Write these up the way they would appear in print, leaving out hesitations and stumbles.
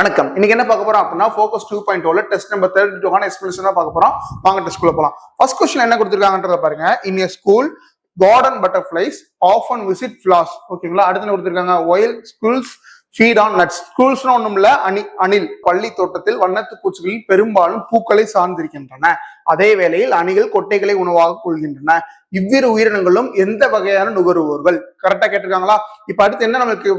வணக்கம். இன்னைக்கு என்ன பார்க்க போறோம் அப்படின்னா ஃபோக்கஸ் 2.0 டெஸ்ட் நம்பர் 32 எக்ஸ்பிளேஷன் தான் பார்க்க போறோம். வாங்க டெஸ்ட்குள்ள போலாம். ஃபர்ஸ்ட் क्वेश्चन என்ன கொடுத்திருக்காங்கன்றத பாருங்க. இன் a school garden butterflies often visit flowers. ஓகேங்களா? அடுத்து என்ன கொடுத்திருக்காங்க? while schools feed on nuts. schools ஒண்ணும் இல்ல, அணில். பள்ளி தோட்டத்தில் வண்ணத்து பூச்சிகளில் பெரும்பாலும் பூக்களை சார்ந்திருக்கின்றன. அதே வேளையில் அணிகள் கொட்டைகளை உணவாக கொள்கின்றன. இவ்விரு உயிரினங்களும் எந்த வகையான நுகர்வோர்கள்? கரெக்டா கேட்டிருக்காங்களா? இப்ப அடுத்து என்ன நமக்கு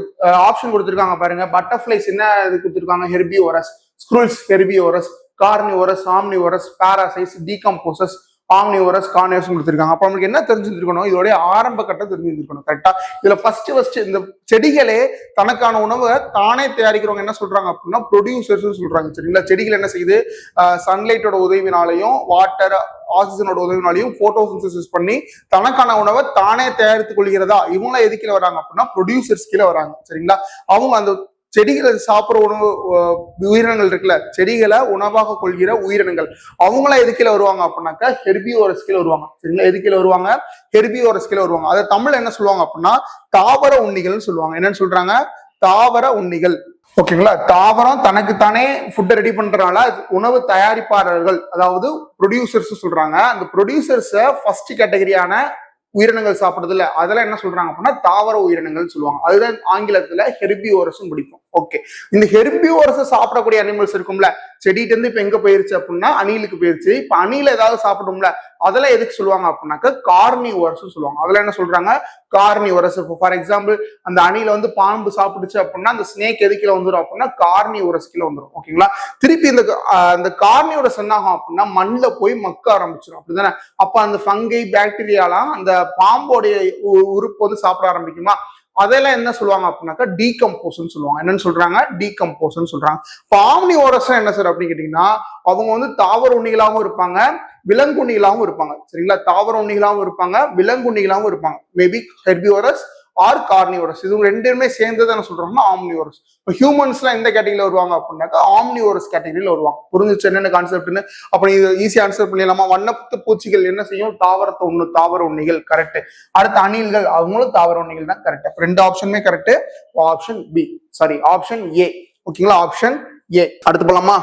ஆப்ஷன் கொடுத்திருக்காங்க பாருங்க. பட்டர்ஃபிளைஸ் என்ன இது கொடுத்திருக்காங்க? Herbivorous. Squirrels herbivorous. Carnivorous, omnivorous, parasites, decomposers, omnivorous, carnivorous கொடுத்திருக்காங்க. அப்ப நமக்கு என்ன தெரிஞ்சிருக்கணும்? இதோட ஆரம்ப கட்டம் தெரிஞ்சிருக்கணும். கரெக்டா? இதுல ஃபர்ஸ்ட் இந்த செடிகளே தனக்கான உணவை தானே தயாரிக்கிறவங்க என்ன சொல்றாங்க அப்படின்னா ப்ரொடியூசர்ஸ் சொல்றாங்க. சரிங்களா? செடிகள் என்ன செய்யுது? சன்லைட்டோட உதவினாலையும் வாட்டர் ஆக்சிஜனோட உதவினாலையும் போட்டோசிந்தசிஸ் பண்ணி தனக்கான உணவை தானே தயாரித்துக் கொள்கிறதா? இவங்கள எது கீழே வராங்க அப்படின்னா ப்ரொடியூசர்ஸ் கீழே வராங்க. சரிங்களா? அவங்க அந்த செடிகளை சாப்பிட்ற உணவு உயிரினங்கள் இருக்குல்ல, செடிகளை உணவாக கொள்கிற உயிரினங்கள், அவங்களா எது கீழே வருவாங்க அப்படின்னாக்கா ஹெர்பிவோரஸ் கீழே வருவாங்க. சரிங்களா? எது கீழே வருவாங்க? ஹெர்பிவோரஸ் கீழே வருவாங்க. அதை தமிழ்ல என்ன சொல்லுவாங்க அப்படின்னா தாவர உண்ணிகள் சொல்லுவாங்க. என்னன்னு சொல்றாங்க? தாவர உண்ணிகள். ஓகேங்களா? தாவரம் தனக்கு தானே ஃபுட்டை ரெடி பண்றதுனால உணவு தயாரிப்பாளர்கள், அதாவது ப்ரொடியூசர்ஸ் சொல்றாங்க. அந்த ப்ரொடியூசர்ஸ ஃபர்ஸ்ட் கேட்டகரியான உயிரினங்கள் சாப்பிடுறது இல்ல, அதெல்லாம் என்ன சொல்றாங்க அப்படின்னா தாவர உயிரினங்கள் சொல்லுவாங்க. அதுதான் ஆங்கிலத்துல ஹெர்பிவோரஸும் பிடிக்கும். ஓகே, இந்த ஹெர்பிவோரஸை சாப்பிடக்கூடிய அனிமல்ஸ் இருக்கும்ல, செடிட்டு இருந்து இப்ப எங்க போயிருச்சு அப்படின்னா அணிலுக்கு போயிருச்சு. இப்ப அணில ஏதாவது சாப்பிடும்ல, அதெல்லாம் எதுக்கு சொல்லுவாங்க அப்படின்னாக்க கார்னிவோரஸ் சொல்லுவாங்க. அதெல்லாம் என்ன சொல்றாங்க? கார்னிவோரஸ். ஃபார் எக்ஸாம்பிள், அந்த அணில வந்து பாம்பு சாப்பிடுச்சு அப்படின்னா அந்த ஸ்னேக் எது கீழே வந்துடும் அப்படின்னா கார்னிவோரஸ் கீழே வந்துடும். ஓகேங்களா? திருப்பி இந்த கார்னிவோரஸ் என்ன ஆகும் அப்படின்னா மண்ணில் போய் மக்க ஆரம்பிச்சிடும். அப்படிதானே? அப்ப அந்த ஃபங்கை பாக்டீரியாலாம் அந்த பாம்போடைய உறுப்பு வந்து சாப்பிட ஆரம்பிக்குமா? அதெல்லாம் என்ன சொல்லுவாங்க அப்படின்னாக்கா டீகம்போஸ்ன்னு சொல்லுவாங்க. என்னன்னு சொல்றாங்க? டீகம்போஸ்ன்னு சொல்றாங்க. ஆம்னிவோரஸ் என்ன சார் அப்படின்னு கேட்டீங்கன்னா அவங்க வந்து தாவர உண்ணிகளாகவும் இருப்பாங்க, விலங்குண்ணிகளாகவும் இருப்பாங்க. சரிங்களா? தாவர உண்ணிகளாகவும் இருப்பாங்க, விலங்குண்ணிகளாகவும் இருப்பாங்க. மேபி ஹெர்பிவோரஸ் ஆர் கார்னிவோரஸ், இது ரெண்டுமே சேர்ந்தது என்ன சொல்றோம்னா ஆம்னிவோரஸ். இப்போ ஹியூமன்ஸ்லாம் எந்த கேட்டகரியில வருவாங்க அப்படின்னாக்கா ஆம்னிவோரஸ் கேட்டகரியில வருவாங்க. புரிஞ்சுச்சு என்னென்ன கான்செப்ட்னு? அப்ப இது ஈஸியா ஆன்சர் பண்ணிடலாமா? வண்ணத்து பூச்சிகள் என்ன செய்யும்? தாவர உண்ணிகள். கரெக்ட். அடுத்த அணில்கள், அவங்களும் தாவர உண்ணிகள் தான். கரெக்ட். ரெண்டு ஆப்ஷனுமே correct. Option B, sorry option A. ஓகேங்களா? Option A. அடுத்து போலாமா?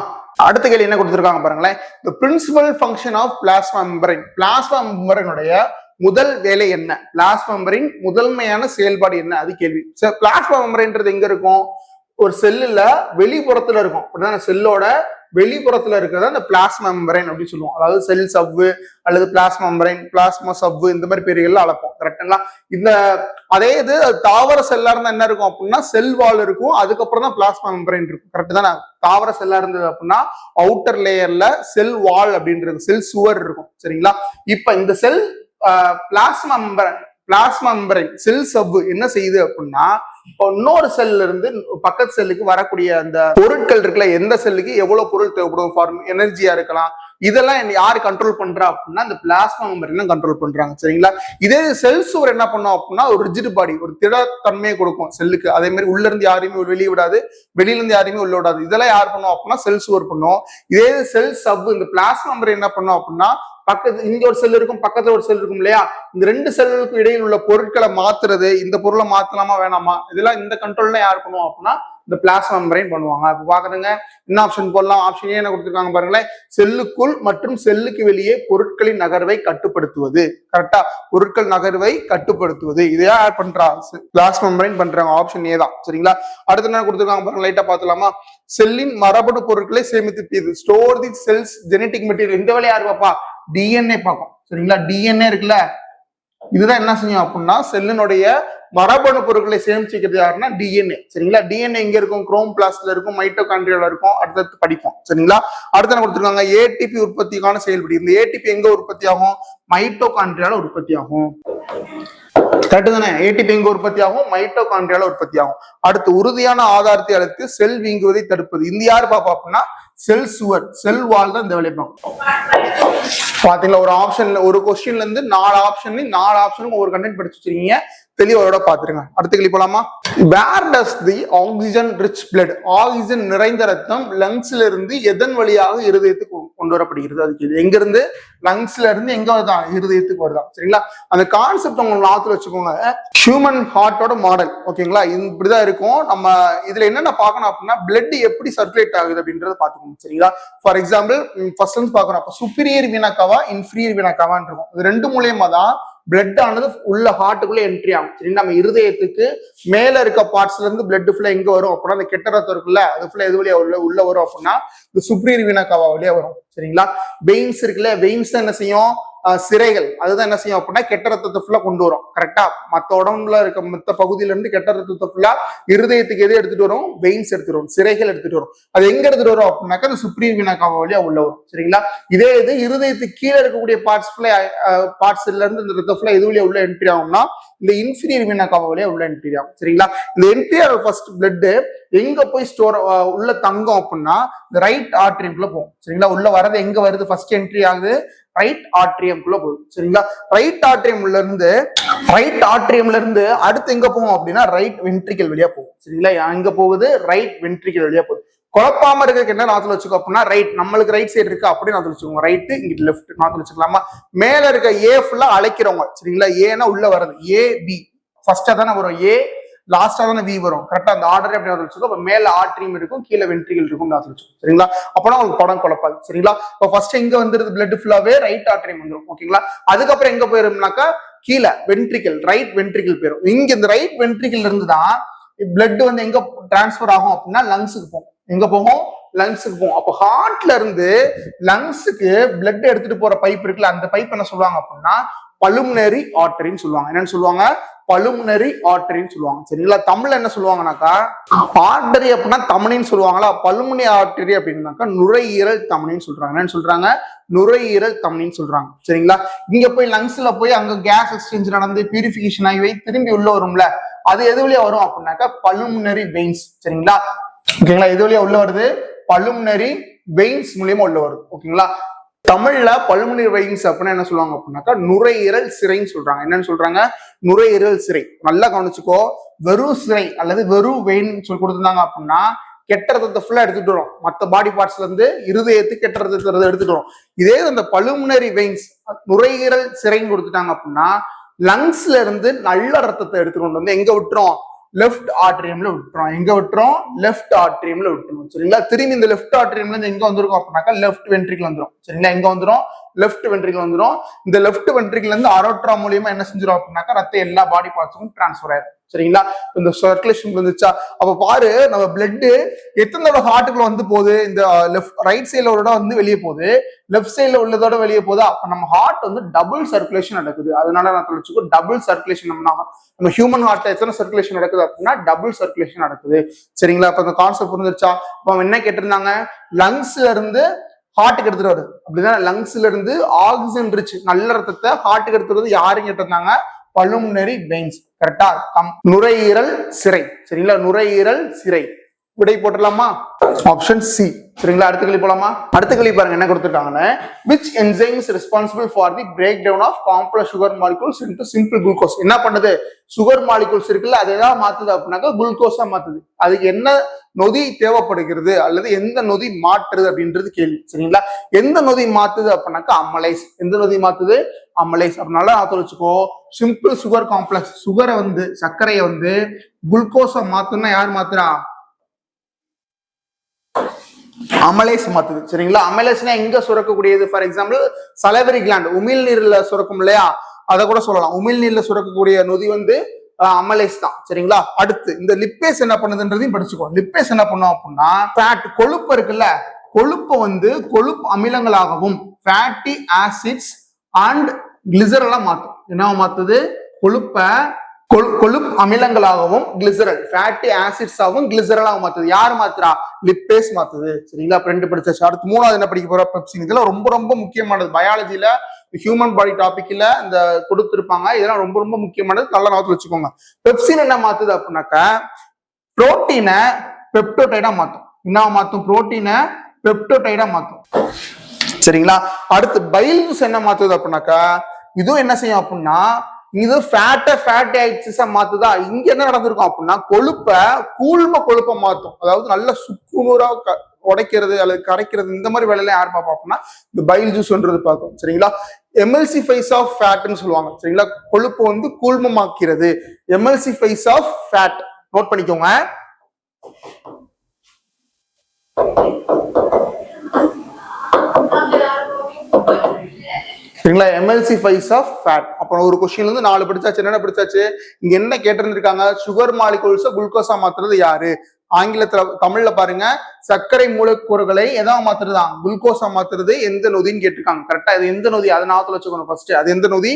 அடுத்த கேள்வி என்ன கொடுத்திருக்காங்க பாருங்களேன். the principal function of plasma membrane. plasma membrane முதல் வேலை என்ன? பிளாஸ்மா மெம்பரின் முதன்மையான செயல்பாடு என்ன? அது கேள்வி. பிளாஸ்மா மெம்பரின்றது எங்க இருக்கும்? ஒரு செல்லுல வெளிப்புறத்துல இருக்கும். அப்படின்னா செல்லோட வெளிப்புறத்துல இருக்கிறத அந்த பிளாஸ்மா மெம்பரைன் அப்படின்னு சொல்லுவோம். அதாவது செல் சவ்வு அல்லது பிளாஸ்மா மெம்பரைன், பிளாஸ்மா சவ்வு, இந்த மாதிரி பேர்கள்ல அழைப்போம். கரெக்டுங்களா? இந்த அதே இது தாவர செல்லா இருந்தா என்ன இருக்கும் அப்படின்னா செல் வால் இருக்கும், அதுக்கப்புறம் தான் பிளாஸ்மா மெம்பரைன் இருக்கும். கரெக்ட் தானே? தாவர செல்லா இருந்தது அப்படின்னா அவுட்டர் லேயர்ல செல் வால் அப்படின்றது, செல் சுவர் இருக்கும். சரிங்களா? இப்ப இந்த செல் பிளாஸ்மா மெம்பரைன் செல் சவ்வு என்ன செய்யுது அப்படின்னா இன்னொரு செல்ல இருந்து பக்கத்து செல்லுக்கு வரக்கூடிய அந்த பொருட்கள் இருக்குல்ல, எந்த செல்லுக்கு எவ்வளவு பொருள் தேவைப்படும், ஃபார் எனர்ஜியா இருக்கலாம், இதெல்லாம் யாரு கண்ட்ரோல் பண்றா அப்படின்னா இந்த பிளாஸ்மா மெம்பரைன் கண்ட்ரோல் பண்றாங்க. சரிங்களா? இதே செல் சுவர் என்ன பண்ணும் அப்படின்னா ஒரு ரிஜிட் பாடி, ஒரு திடத்தன்மையை கொடுக்கும் செல்லுக்கு. அதே மாதிரி உள்ள இருந்து யாரையுமே வெளியே விடாது, வெளியில இருந்து யாரையுமே உள்ள விடாது. இதெல்லாம் யார் பண்ணும் அப்படின்னா செல் சுவர் பண்ணும். இதே செல் சவ்வு, இந்த பிளாஸ்மா மெம்பரைன் என்ன பண்ணும் அப்படின்னா பக்கத்து இங்க ஒரு செல் இருக்கும், பக்கத்துல ஒரு செல் இருக்கும் இல்லையா, இந்த ரெண்டு செல்லுக்கும் இடையில் உள்ள பொருட்களை மாத்துறது, இந்த பொருளை மாத்தலாமா வேணாமா, இதெல்லாம் இந்த கண்ட்ரோல் யார் பண்ணுவோம் அப்படின்னா இந்த பிளாஸ்மா மெம்பரைன் பண்ணுவாங்க. அப்ப பாக்குறதுங்க என்ன ஆப்ஷன் போடலாம்? ஆப்ஷன் ஏ என்ன கொடுத்திருக்காங்க பாருங்களேன். செல்லுக்குள் மற்றும் செல்லுக்கு வெளியே பொருட்களின் நகர்வை கட்டுப்படுத்துவது. கரெக்டா? பொருட்கள் நகர்வை கட்டுப்படுத்துவது, இதையா ஆட் பண்றா? பிளாஸ்மா மெம்பரைன் பண்றாங்க. ஆப்ஷன் ஏ தான். சரிங்களா? அடுத்து என்ன கொடுத்திருக்காங்க பாருங்க, லைட்டா பாத்துலாமா? செல்லின் மரபணு பொருட்களை சேமித்து store the cells genetic material. இந்த வேலை யாரு பாப்பா? டிஎன்ஏ பார்க்கும். சரிங்களா? டிஎன்ஏ இருக்குல்ல, இதுதான் என்ன செய்யும் அப்படின்னா செல்லினுடைய மரபணு பொருட்களை சேமிச்சுக்கிறது யாருன்னா டிஎன்ஏ. சரிங்களா? டிஎன்ஏ எங்க இருக்கும்? குரோம் பிளாஸ்ட்ல இருக்கும், மைட்டோகாண்ட்ரியால இருக்கும். அடுத்தது படிப்போம். சரிங்களா? அடுத்து என்ன கொடுத்திருக்காங்க? ஏடிபி உற்பத்திக்கான செயல்படி. இந்த ஏடிபி எங்க உற்பத்தி ஆகும்? மைட்டோகாண்ட்ரியால உற்பத்தி ஆகும். கரெக்ட் தானே? ஏடிபி எங்க உற்பத்தி ஆகும்? மைட்டோகாண்ட்ரியால உற்பத்தி ஆகும். அடுத்து உறுதியான ஆதாரத்தை அளித்து செல் வீங்குவதை தடுப்பது. இந்த யாரு பாப்பா அப்படின்னா செல் சுவர், செல் வால் தான் இந்த வேலையை பார்க்கும். பாத்தீங்களா? ஒரு ஆப்ஷன்ல ஒரு கொஸ்டின்ல இருந்து 4 ஆப்ஷனுக்கும் ஒரு கண்டென்ட் படிச்சு வச்சிருக்கீங்க. தெளிவோட பாத்துருங்க. அடுத்த கேள்வி போலாமா? Where does the oxygen rich blood, oxygen நிறைந்த ரத்தம் லங்ஸ்ல இருந்து எதன் வழியாக இருதயத்துக்கு கொண்டு வரப்படுகிறது? அதுக்கு எங்க இருந்து? லங்ஸ்ல இருந்து எங்க வருதா? இருதயத்துக்கு வருதா. சரிங்களா? அந்த கான்செப்ட் உங்களுக்கு ஞாபகத்துல வச்சுக்கோங்க. ஹியூமன் ஹார்ட்டோட மாடல், ஓகேங்களா? இப்படிதான் இருக்கும். நம்ம இதுல என்னென்ன பார்க்கணும் அப்படின்னா, பிளட் எப்படி சர்க்குலேட் ஆகுது அப்படின்றத பாத்துக்கணும். சரிங்களா? ஃபார் எக்ஸாம்பிள் ஃபர்ஸ்ட் வந்து பாக்கணும், அப்ப சுப்பீரியர் வீனாக்காவா இன்ஃபீரியர் வீனாக்காவான்னு இருக்கும். இது ரெண்டு மூலியமா தான் பிளட் ஆனது உள்ள ஹார்ட்டுக்குள்ள என்ட்ரி ஆகும். சரி, நம்ம இருதயத்துக்கு மேல இருக்க பார்ட்ஸ்ல இருந்து பிளட் ஃபுல்லா எங்க வரும் அப்படின்னா, அந்த கெட்ட ரத்தம் இருக்குல்ல, அது ஃபுல்லா எது வழியா உள்ள வரும் அப்படின்னா இந்த சுப்ரியர் வீனாக்காவா வழியா வரும். சரிங்களா? வெயின்ஸ் இருக்குல்ல, வெயின்ஸ் தான் என்ன செய்யும்? சிறைகள், அதுதான் என்ன செய்யும் அப்படின்னா கெட்ட ரத்தத்தை ஃபுல்லா கொண்டு வரும். கரெக்டா? மத்த உடம்புல இருக்க மத்த பகுதியில இருந்து கெட்ட ரத்தத்தை ஃபுல்லா இருதயத்துக்கு எது எடுத்துட்டு வரும்? வெயின்ஸ் எடுத்துட்டு வரும், சிறைகள் எடுத்துட்டு வரும். அது எங்க எடுத்துட்டு வரும் அப்படின்னாக்கா அந்த சுப்ரியர் வீனாக்காவா வழியா உள்ள வரும். சரிங்களா? இதே இது இருதயத்துக்கு கீழே இருக்கக்கூடிய பார்ட்ஸ்ல இருந்து இந்த ரத்தம் ஃபுல்லா எது வழியா உள்ள என்ட்ரி ஆகும்னா இந்த இன்ஃபீரியர் வீனாக்காவா வழியா உள்ள என்ட்ரி ஆகும். சரிங்களா? இந்த என்ட்ரியார் ஃபர்ஸ்ட் பிளட் எங்க போய் ஸ்டோர் உள்ள தங்கம் அப்படின்னா இந்த ரைட் ஆர்ட்ரியம்குள்ள போகும். சரிங்களா? உள்ள வரது எங்க வருது? ஃபர்ஸ்ட் என்ட்ரி ஆகுது ரைட் ஆர்ட்ரியம்குள்ள போகுது. சரிங்களா? ரைட் ஆர்ட்ரியம்ல இருந்து அடுத்து எங்க போகும் அப்படின்னா ரைட் வென்ட்ரிக்கல் வழியா போகும். சரிங்களா? எங்க போகுது? ரைட் வென்ட்ரிக்கல் வழியா போகுது. குழப்பாம இருக்கிறதுக்கு என்ன நாத்துல வச்சுக்கோ அப்படின்னா, ரைட் நம்மளுக்கு ரைட் சைடு இருக்கு அப்படின்னு நாத்துல வச்சுக்கோங்க. ரைட்டு இங்கிட்டு லெஃப்ட் நாத்துல வச்சுக்கலாமா? மேல இருக்க ஏ ஃபுல்லா அழைக்கிறவங்க. சரிங்களா? ஏன்னா உள்ள வர்றது ஏ பி ஃபர்ஸ்டா தானே வரும், ஏ லாஸ்டா தானே வி வரும். கரெக்டா? அந்த ஆர்டர் அப்படி வச்சுக்கோ. அப்ப மேல ஆர்ட்ரியம் இருக்கும், கீழே வென்ட்ரிகல் இருக்கும் வச்சுக்கோ. சரிங்களா? அப்பனா உங்களுக்கு படம் குழப்பாது. சரிங்களா? இப்போ ஃபர்ஸ்ட் எங்க வந்துருது? பிளட் ஃபுல்லாவே ரைட் ஆர்ட்ரியம் வந்துடும். ஓகேங்களா? அதுக்கப்புறம் எங்க போயிரும்னாக்கா கீழே வென்ட்ரிகல், ரைட் வென்ட்ரிகல் போயிடும். இங்க இந்த ரைட் வென்ட்ரிகல் இருந்து தான் பிளட் வந்து எங்க டிரான்ஸ்பர் ஆகும் அப்படின்னா லங்ஸுக்கு போகும். எங்க போகும்? லங்ஸுக்கு போகும். அப்போ ஹார்ட்ல இருந்து லங்ஸுக்கு பிளட் எடுத்துட்டு போற பைப் இருக்குல்ல, அந்த பைப் என்ன சொல்லுவாங்க அப்படின்னா பல்மனரி ஆர்டரின்னு சொல்லுவாங்க. என்னன்னு சொல்லுவாங்க? பல்மனரி ஆர்டரின்னு சொல்லுவாங்க. சரிங்களா? தமிழ்ல என்ன சொல்லுவாங்கன்னாக்கா ஆர்டரி அப்படின்னா தமனின்னு சொல்லுவாங்களா, பல்மனரி ஆர்டரி அப்படின்னாக்கா நுரையீரல் தமனின்னு சொல்றாங்க. என்னன்னு சொல்றாங்க? நுரையீரல் தமனின்னு சொல்றாங்க. சரிங்களா? இங்க போய் லங்ஸ்ல போய் அங்க கேஸ் எக்ஸ்சேஞ்ச் நடந்து பியூரிஃபிகேஷன் ஆகி திரும்பி உள்ள வரும்ல, அது எது வழியா வரும் அப்படின்னாக்கா பல்மனரி வெயின்ஸ். சரிங்களா? ஓகேங்களா? எது வழியா உள்ள வருது? பல்மனரி வெயின்ஸ் மூலியமா உள்ள வருது. ஓகேங்களா? தமிழ்ல பல்மனரி வெயின்ஸ் அப்படின்னா என்ன சொல்லுவாங்க அப்படின்னாக்கா நுரையீரல் சிறைன்னு சொல்றாங்க. என்னன்னு சொல்றாங்க? நுரையீரல் சிறை. நல்லா கவனிச்சுக்கோ. வெறும் சிறை அல்லது வெறும் வெயின் சொல்லி கொடுத்துருந்தாங்க அப்படின்னா கெட்ட ரத்தத்தை ஃபுல்லா எடுத்துட்டு வரும். மற்ற பாடி பார்ட்ஸ்ல இருந்து இருதயத்துக்கு கெட்ட ரத்தத்தை எடுத்துட்டு வரும். இதே அந்த பல்மனரி வெயின்ஸ் நுரையீரல் சிறைன்னு கொடுத்துட்டாங்க அப்படின்னா லங்ஸ்ல இருந்து நல்ல ரத்தத்தை எடுத்துட்டு வந்து எங்க விட்டுரும்? லெஃப்ட் ஆர்ட்ரியம்ல விட்டுரும். எங்க விட்டுரும்? லெஃப்ட் ஆர்ட்ரியம்ல விட்டுரும். சரிங்களா? திரும்பி இந்த லெஃப்ட் ஆர்ட்ரியம்ல இருந்து எங்க வந்திருக்கும் அப்படின்னாக்கா லெஃப்ட் வென்ட்ரிக்கல் வந்துடும். சரிங்களா? எங்க வந்துடும்? லெஃப்ட் வென்ட்ரிக்கல் வந்துடும். இந்த லெஃப்ட் வென்ட்ரிக்கல் இருந்து அரோட்ரா மூலியமா என்ன செஞ்சிடும் அப்படின்னாக்கா ரத்தம் எல்லா பாடி பார்ட்ஸுக்கும் டிரான்ஸ்பர் ஆயிடும். சரிங்களா? இந்த சர்க்குலேஷன் வந்துச்சா? அப்ப பாரு, நம்ம பிளட் எத்தனை தடவை ஹார்ட்டுக்குள்ள வந்து போகுது? இந்த ரைட் சைட்ல வந்து வெளியே போகுது, லெஃப்ட் சைட்ல உள்ளதோட வெளியே போகுது. அப்ப நம்ம ஹார்ட் வந்து டபுள் சர்க்குலேஷன் நடக்குது. அதனால நான் சொல்லிச்சுக்கோ டபுள் சர்க்குலேஷன். நம்ம ஹியூமன் ஹார்ட்ல எத்தனை சர்க்குலேஷன் நடக்குது அப்படின்னா டபுள் சர்க்குலேஷன் நடக்குது. சரிங்களா? அப்ப இந்த கான்செப்ட் புரிஞ்சிருச்சா? அப்ப என்ன கேட்டிருந்தாங்க? லங்ஸ்ல இருந்து ஹார்ட்டுக்கு எடுத்துட்டு வருது. அப்படிதான் லங்ஸ்ல இருந்து ஆக்சிஜன் ரிச் நல்ல ரத்தத்தை ஹார்ட்டுக்கு எடுத்துட்டு வருது. யாரும் கேட்டிருந்தாங்க? Pulmonary veins. கரெக்டா? நுரையீரல் சிறை. சரிங்களா? நுரையீரல் சிறை. விடை போட்டுடலாமா? Option C. சரிங்களா? அடுத்த கேள்வி போலாமா? அடுத்த கேள்வி பாருங்க என்ன கொடுத்துருக்காங்கன்னா, which enzyme is responsible for the breakdown of complex sugar molecules into simple glucose? என்ன பண்ணுது? சுகர் மாலிகூல்ஸ் இருக்குல்ல, அதை எதாவது மாத்துது அப்படின்னாக்கா குளுக்கோஸா மாத்துது. அதுக்கு என்ன நொதி தேவைப்படுகிறது அல்லது எந்த நொதி மாற்றுது அப்படின்றது கேள்வி. சரிங்களா? எந்த நொதி மாத்துது அப்படின்னாக்கா அமலைஸ். எந்த நொதி மாத்துது? அமலைஸ். அப்படினால நான் வச்சுக்கோ, சிம்பிள் சுகர் காம்ப்ளெக்ஸ் சுகரை வந்து சர்க்கரையை வந்து குளுக்கோஸா மாத்துனா யார் மாத்துறா? அமலைஸ் மாத்துது. சரிங்களா? அமலைஸ்னா எங்க சுரக்கக்கூடியது? ஃபார் எக்ஸாம்பிள் சலவரி கிளாண்ட், உமிழ் நீர்ல சுரக்கும் இல்லையா, அதை கூட சொல்லலாம். உமிழ் நீர்ல சுரக்கக்கூடிய நொதி வந்து அமலைஸ் தான். சரிங்களா? அடுத்து இந்த லிப்பேஸ் என்ன பண்ணுதுன்றதையும் படிச்சுக்கோ. லிப்பேஸ் என்ன பண்ணும் அப்படின்னா ஃபேட், கொழுப்பு இருக்குல்ல, கொழுப்பை வந்து கொழுப்பு அமிலங்களாகவும் ஃபேட்டி ஆசிட்ஸ் அண்ட் கிளிசரலா மாத்தும். என்ன மாத்துது? கொழுப்பை கொழுப்பு அமிலங்களாகவும் கிளிசரல் ஃபேட்டி ஆசிட்ஸாகவும் கிளிசரலாகவும் மாத்துது. யார் மாத்துறா? லிப்பேஸ் மாத்துது. சரிங்களா? ரெண்டு படிச்சாச்சு. அடுத்து மூணாவது என்ன படிக்க போற? பெப்சின். இதெல்லாம் ரொம்ப ரொம்ப முக்கியமானது. பயாலஜில ஹியூமன் பாடி டாபிக்ல இந்த கொடுத்திருப்பாங்க. இதெல்லாம் ரொம்ப ரொம்ப முக்கியமானது. நல்ல ஞாபகத்துல வச்சுக்கோங்க. பெப்சின் என்ன மாத்துது அப்படின்னாக்கா புரோட்டீனை பெப்டோடைடா மாத்தும். என்ன மாத்தும்? புரோட்டீனை பெப்டோடைடா மாத்தும். சரிங்களா? அடுத்து பைல் ஜூஸ் என்ன மாத்துது அப்படின்னாக்கா இதுவும் என்ன செய்யும் அப்படின்னா இது ஃபேட்டி ஆசிட்ஸா மாத்துதா. இங்க என்ன நடந்திருக்கும் அப்படின்னா கொழுப்பை கொழுப்பை மாத்தும். அதாவது நல்ல சுக்குநூறா உடைக்கிறது அல்லது கரைக்கிறது இந்த மாதிரி வேலையில யார் பார்ப்போம் அப்படின்னா இந்த பைல் ஜூஸ்ன்றது பார்க்கும். சரிங்களா, எமல்சிஃபைஸ் ஆஃப் ஃபேட்னு சொல்லுவாங்க. சரிங்களா, கொழுப்பு வந்து கூழ்மமாக்கிறது. எமல்சிஃபைஸ் ஆஃப் ஃபேட் நோட் பண்ணிக்கோங்க. சரிங்களா, எமல்சிஃபைஸ் ஆஃப் ஃபேட். அப்புறம் ஒரு கொஸ்டின்ல இருந்து 4 படிச்சாச்சு. என்ன படிச்சாச்சு? இங்க என்ன கேட்டிருந்திருக்காங்க? சுகர் மாலிகூல்ஸை குளுக்கோஸா மாத்துறது யாரு? ஆங்கிலத்துல, தமிழ்ல பாருங்க, சர்க்கரை மூலக்கூறுகளை எதா மாத்துறதா? குளுக்கோஸா மாத்துறது எந்த நொதின்னு கேட்டிருக்காங்க. கரெக்டா, இது எந்த நொதி? அதை நாத்துல வச்சுக்கணும் ஃபர்ஸ்ட். அது எந்த நொதி?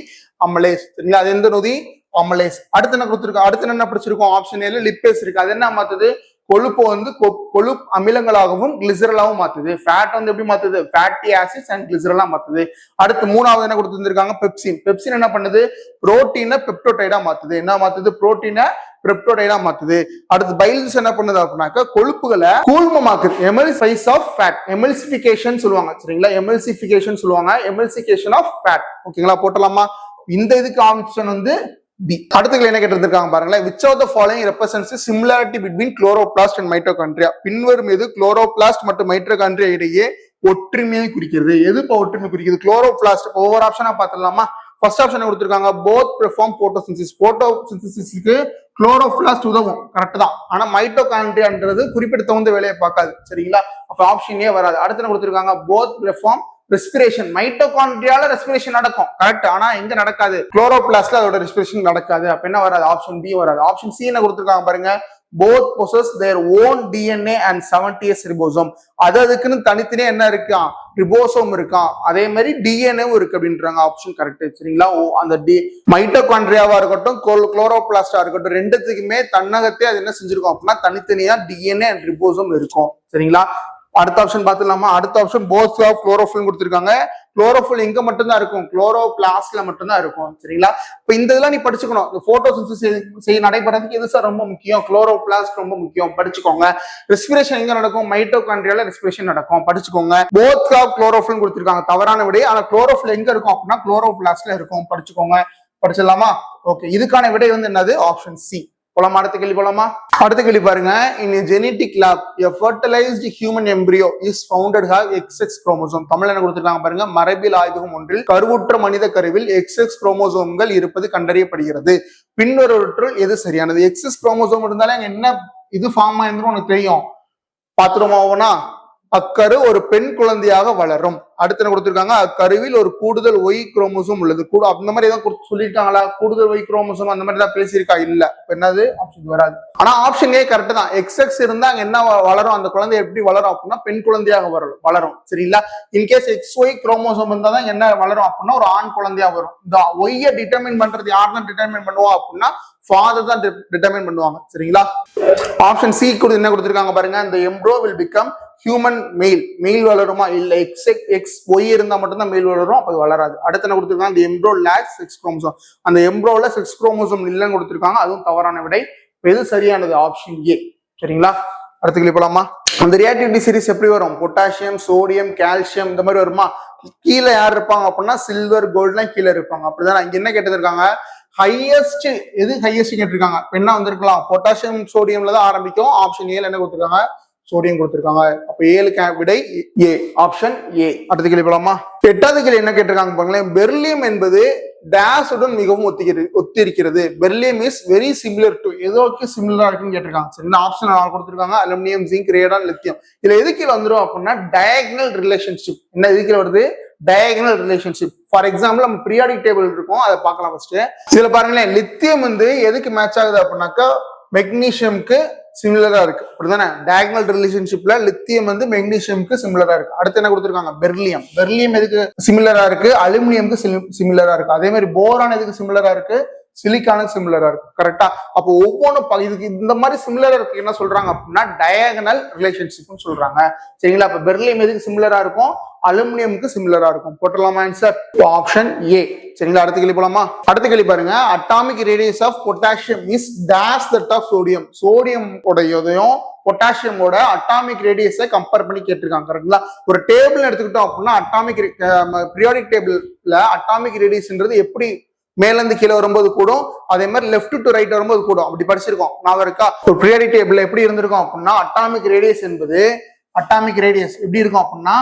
அமலேஸ். சரிங்களா, அது எந்த நொதி? அமலேஸ். அடுத்து என்ன கொடுத்துருக்கோம்? அடுத்து என்ன படிச்சிருக்கோம்? ஆப்ஷன் ஏல லிப்பேஸ் இருக்கு. அது என்ன மாத்துது? கொழுப்பு வந்து கொழுப்பு அமிலங்களாகவும் கிளிசரலாகவும் மாத்துது. ஃபேட் வந்து எப்படி மாத்துது? ஃபேட்டி ஆசிட்ஸ் அண்ட் கிளிசரலா மாத்துது. அடுத்து 3வது என்ன கொடுத்துருக்காங்க? பெப்சின். பெப்சின் என்ன பண்ணுது? புரோட்டீனை பெப்டோடைடா மாத்துது. என்ன மாத்துது? புரோட்டீனை பெப்டோடைடா மாத்துது. அடுத்து பைல்ஸ் என்ன பண்ணுது அப்படின்னாக்க கொழுப்புகளை கூழ்மமாக்குது. எமல்சிஃபைஸ் ஆஃப் ஃபேட், எமல்சிஃபிகேஷன் சொல்லுவாங்க. சரிங்களா, எமல்சிஃபிகேஷன் சொல்லுவாங்க. Emulsification of fat. ஓகேங்களா, போட்டலாமா? இந்த இதுக்கு ஆப்ஷன் வந்து B. அடுத்த என்ன கேட்டிருக்காங்க பாருங்களேன். which of the following represents the similarity between chloroplast and mitochondria? பின்வரும் எது குளோரோபிளாஸ்ட் மற்றும் மைட்டோகாண்ட்ரியா இடையே ஒற்றுமையை குறிக்கிறது? எது இப்போ ஒற்றுமை குறிக்கிறது? குளோரோபிளாஸ்ட். ஒவ்வொரு ஆப்ஷனா பார்த்துடலாமா? ஃபர்ஸ்ட் ஆப்ஷன் கொடுத்திருக்காங்க both perform photosynthesis. போட்டோசிந்தசிஸ்க்கு குளோரோபிளாஸ்ட் உதவும், கரெக்ட் தான். ஆனா மைட்டோகாண்ட்ரியான்றது குறிப்பிட்ட தகுந்த வேலையை பார்க்காது. சரிங்களா, அப்ப ஆப்ஷன் ஏ வராது. அடுத்து என்ன கொடுத்திருக்காங்க? both perform respiration. மைட்டோகாண்ட்ரியால ரெஸ்பிரேஷன் நடக்கும், கரெக்ட். ஆனா எங்க நடக்காது? குளோரோபிளாஸ்ட்ல அதோட ரெஸ்பிரேஷன் நடக்காது. அப்ப என்ன வராது? ஆப்ஷன் பி வராது. ஆப்ஷன் சி என்ன கொடுத்திருக்காங்க பாருங்க. both possess their own DNA and 70s ribosome. அதுக்குன்னு தனித்தனியா என்ன இருக்கா? ரிபோசோம் இருக்கா. அதே மாதிரி டிஎன்ஏவும் இருக்கு அப்படின்றாங்க. Option correct. சரிங்களா, அந்த மைட்டோகாண்ட்ரியாவா இருக்கட்டும் குளோரோபிளாஸ்டா இருக்கட்டும் ரெண்டுத்துக்குமே தன்னகத்தே அது என்ன செஞ்சிருக்கோம் அப்படின்னா தனித்தனியா டிஎன்ஏ அண்ட் ரிபோசோம் இருக்கும். சரிங்களா, அடுத்த ஆப்ஷன் பார்த்துலாமா? அடுத்த ஆப்ஷன் போத் ஆஃப் குளோரோஃபில் கொடுத்திருக்காங்க. குளோரோஃபில் எங்க மட்டும்தான் இருக்கும்? குளோரோபிளாஸ்ட்ல மட்டும்தான் இருக்கும். சரிங்களா, இப்ப இந்த இதெல்லாம் நீ படிச்சுக்கணும். போட்டோசிந்தசிஸ் நடைபெறதுக்கு எது சார் ரொம்ப முக்கியம்? குளோரோபிளாஸ்ட் ரொம்ப முக்கியம், படிச்சுக்கோங்க. ரெஸ்பிரேஷன் எங்க நடக்கும்? மைட்டோகாண்ட்ரியால ரெஸ்பிரேஷன் நடக்கும், படிச்சுக்கோங்க. போத் ஆஃப் குளோரோஃபில் கொடுத்திருக்காங்க, தவறான விடை. ஆனா குளோரோஃபில் எங்க இருக்கும் அப்படின்னா குளோரோபிளாஸ்ட்ல இருக்கும், படிச்சுக்கோங்க. படிச்சிடலாமா? ஓகே, இதுக்கான விடை வந்து என்னது? Option C. போலாமா? அடுத்த கேள்வி போலாமா? அடுத்த கேள்வி பாருங்க. in a genetic lab a fertilized human embryo is found to have XX chromosome. தமிழ்ல என்ன கொடுத்திருக்காங்க பாருங்க. மரபியல் ஆய்வகம் ஒன்றில் கருவுற்ற மனித கருவில் XX குரோமோசோம்கள் இருப்பது கண்டறியப்படுகிறது. பின்வருவற்றுள் எது சரியானது? XX குரோமோசோம் இருந்தாலே என்ன இது ஃபார்ம் ஆயிருந்தும் உனக்கு தெரியும். பாத்துருமாவனா? அக்கரு ஒரு பெண் குழந்தையாக வளரும். அடுத்து என்ன கொடுத்திருக்காங்க? அக்கருவில் ஒரு கூடுதல் ஒய் குரோமோசோம் உள்ளது. அந்த மாதிரி ஏதாவது சொல்லியிருக்காங்களா? கூடுதல் ஒய் குரோமோசோம் அந்த மாதிரி தான் பேசியிருக்கா? இல்ல. என்னது? ஆப்ஷன் வராது. ஆனா ஆப்ஷன் ஏ கரெக்ட் தான். XX இருந்தா அங்க என்ன வளரும்? அந்த குழந்தை எப்படி வளரும் அப்படின்னா பெண் குழந்தையாக வளரும். சரிங்களா, இன்கேஸ் XY குரோமோசோம் இருந்தா தான் என்ன வளரும் அப்படின்னா ஒரு ஆண் குழந்தையா வரும். இந்த ஒய்யை டிட்டர்மின் பண்றது யார் தான் டிட்டர்மின் பண்ணுவா அப்படின்னா ஃபாதர் தான் டிட்டர்மின் பண்ணுவாங்க. சரிங்களா, ஆப்ஷன் சி என்ன கொடுத்திருக்காங்க பாருங்க. இந்த embryo will become human male வளருமா? இல்ல. எக்ஸ் ஒய் இருந்தா மட்டும்தான் மெயில் வளரும், அப்ப வளராது. அடுத்து என்ன கொடுத்திருக்காங்க? இந்த எம்ப்ரோ லேக்ஸ் செக்ஸ் குரோமோசோம். அந்த எம்ப்ரோல செக்ஸ் குரோமோசோம் இல்லைன்னு கொடுத்திருக்காங்க, அதுவும் தவறான விடை. எது சரியானது? Option A. சரிங்களா, அடுத்த கேள்வி போலாமா? அந்த ரியாக்டிவிட்டி சீரிஸ் எப்படி வரும்? பொட்டாசியம், சோடியம், கால்சியம் இந்த மாதிரி வருமா? கீழே யார் இருப்பாங்க அப்படின்னா சில்வர், கோல்டுலாம் கீழே இருப்பாங்க. அப்படிதான் இங்க என்ன கேட்டிருக்காங்க? ஹையஸ்ட் எது? ஹையஸ்ட் கேட்டிருக்காங்க. என்ன வந்திருக்கலாம்? பொட்டாசியம் சோடியம்ல தான் ஆரம்பிக்கும். ஆப்ஷன் ஏல என்ன கொடுத்திருக்காங்க? சோடியம் கொடுத்திருக்காங்க. அப்ப ஏழுக்கு விடை ஏ, ஆப்ஷன் ஏ. அடுத்த கேள்வி போலாமா? 8வது கேள்வி என்ன கேட்டிருக்காங்க பாருங்களேன். பெர்லியம் என்பது டேஸுடன் மிகவும் ஒத்திருக்கிறது. Beryllium is very similar to எதோக்கு சிமிலரா இருக்குன்னு கேட்டிருக்காங்க. சரி, ஆப்ஷன் கொடுத்திருக்காங்க. Aluminium, zinc, radon, lithium. இதுல எது கீழே வந்துடும் அப்படின்னா டயகனல் ரிலேஷன்ஷிப். என்ன எது கீழே வருது? Diagonal relationship. ஃபார் எக்ஸாம்பிள் நம்ம பீரியாடிக் டேபிள் இருக்கும், அதை பார்க்கலாம் ஃபர்ஸ்ட். இதுல பாருங்களேன், லித்தியம் வந்து எதுக்கு மேட்ச் ஆகுது அப்படின்னாக்கா மெக்னீசியம்க்கு சிமிலரா இருக்கு. அப்படிதானே? டயகனல் ரிலேஷன்ஷிப்ல லித்தியம் வந்து மெக்னீசியம்க்கு சிமிலரா இருக்கு. அடுத்து என்ன கொடுத்திருக்காங்க? பெர்லியம். பெர்லியம் எதுக்கு சிமிலரா இருக்கு? அலுமினியம்க்கு சிமிலரா இருக்கு. அதே மாதிரி போரான் எதுக்கு சிமிலரா இருக்கு? சிலிக்கானுக்கு சிமிலரா இருக்கு. கரெக்டா? அப்போ ஒவ்வொன்றும் இதுக்கு இந்த மாதிரி சிமிலரா இருக்கு என்ன சொல்றாங்க அப்படின்னா டயகனல் ரிலேஷன்ஷிப்னு சொல்றாங்க. சரிங்களா, அப்ப பெர்லியம் எதுக்கு சிமிலரா இருக்கும்? அலுமினியமுக்கு சிமிலரா இருக்கும். போட்டலாமா ஆன்சர்? Option A. சரிங்களா, அடுத்த கேள்வி போலாமா? அடுத்த கேள்வி பாருங்க. Atomic radius of potassium is dash that of sodium. Sodium உடையதையும் பொட்டாசியமோட அட்டாமிக் ரேடியஸை கம்பேர் பண்ணி கேட்டிருக்காங்க. கரெக்டுங்களா? ஒரு டேபிள் எடுத்துக்கிட்டோம் அப்படின்னா அட்டாமிக் பீரியாடிக் டேபிள்ல அட்டாமிக் ரேடியஸ்ன்றது எப்படி மேல இருந்து கீழே வரும்போது கூடும், அதே மாதிரி லெஃப்ட் டு ரைட் வரும்போது கூடும். அப்படி படிச்சிருக்கோம், நான் இருக்கா? ஒரு பீரியாடிக் டேபிள் எப்படி இருந்திருக்கும் அப்படின்னா, அட்டாமிக் ரேடியஸ் என்பது அட்டாமிக் ரேடியஸ் எப்படி இருக்கும் அப்படின்னா,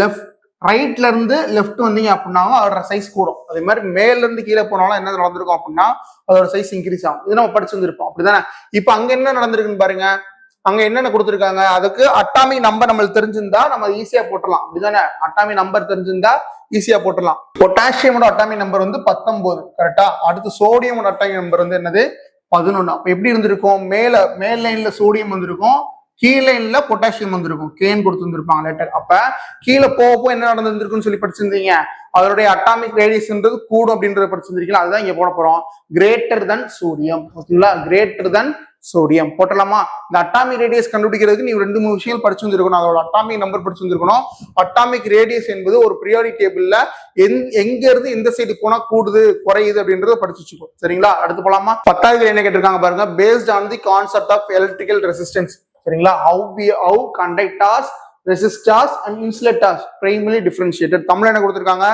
லெஃப்ட் ரைட்ல இருந்து லெஃப்ட் வந்தீங்க அப்படின்னாலும் அதோட சைஸ் கூடும். அதே மாதிரி மேல இருந்து கீழே போனாலும் என்ன நடந்திருக்கும் அப்படின்னா அதோட சைஸ் இன்க்ரீஸ் ஆகும். இது நம்ம படிச்சிருந்திருப்போம், அப்படிதானே? இப்ப அங்க என்ன நடந்திருக்குன்னு பாருங்க. அங்க என்னென்ன கொடுத்துருக்காங்க, அதுக்கு அட்டாமிக் நம்பர் நம்மளுக்கு தெரிஞ்சிருந்தா நம்ம ஈஸியா போட்டுடலாம், அப்படிதானே? அட்டாமிக் நம்பர் தெரிஞ்சிருந்தா ஈஸியா போட்டுடலாம். பொட்டாசியமோட அட்டாமிக் நம்பர் வந்து 19, கரெக்டா? அடுத்து சோடியமோட அட்டாமிக் நம்பர் வந்து என்னது? 11. அப்ப எப்படி இருந்திருக்கும்? மேல் லைன்ல சோடியம் வந்திருக்கும், கீழே லைன்ல பொட்டாசியம் வந்திருக்கும், கேன்னு கொடுத்துருப்பாங்க லெட்டர். அப்ப கீழே போக என்ன நடந்திருக்குன்னு சொல்லி படிச்சிருந்தீங்க, அதனுடைய அட்டாமிக் ரேடியஸ்ன்றது கூடும் அப்படின்றத படிச்சிருந்தீங்களா? அதுதான் இங்க போட போறோம். கிரேட்டர் தன் சோடியம், ஓகேங்களா? கிரேட்டர் தன் சோடியம் போட்டலாமா? இந்த அட்டாமிக் ரேடியஸ் கண்டுபிடிக்கிறதுக்கு நீங்க 2 3 விஷயங்கள் படிச்சிருக்கணும். அதோட அட்டாமிக் நம்பர் படிச்சிருக்கணும். அட்டாமிக் ரேடியஸ் என்பது ஒரு பீரியாடிக் டேபிள்ல எங்க இருந்து எந்த சைடு போனா கூடுது குறையுது அப்படின்றத படிச்சு வச்சுக்கோ, சரிங்களா? அடுத்து போலாமா? 10வது என்ன கேட்டிருக்காங்க பாருங்க. Based on the concept of electrical resistance, சரிங்களா? how conductors, resistors and insulators primarily differentiated. தமிழ்ல என்ன கொடுத்திருக்காங்க?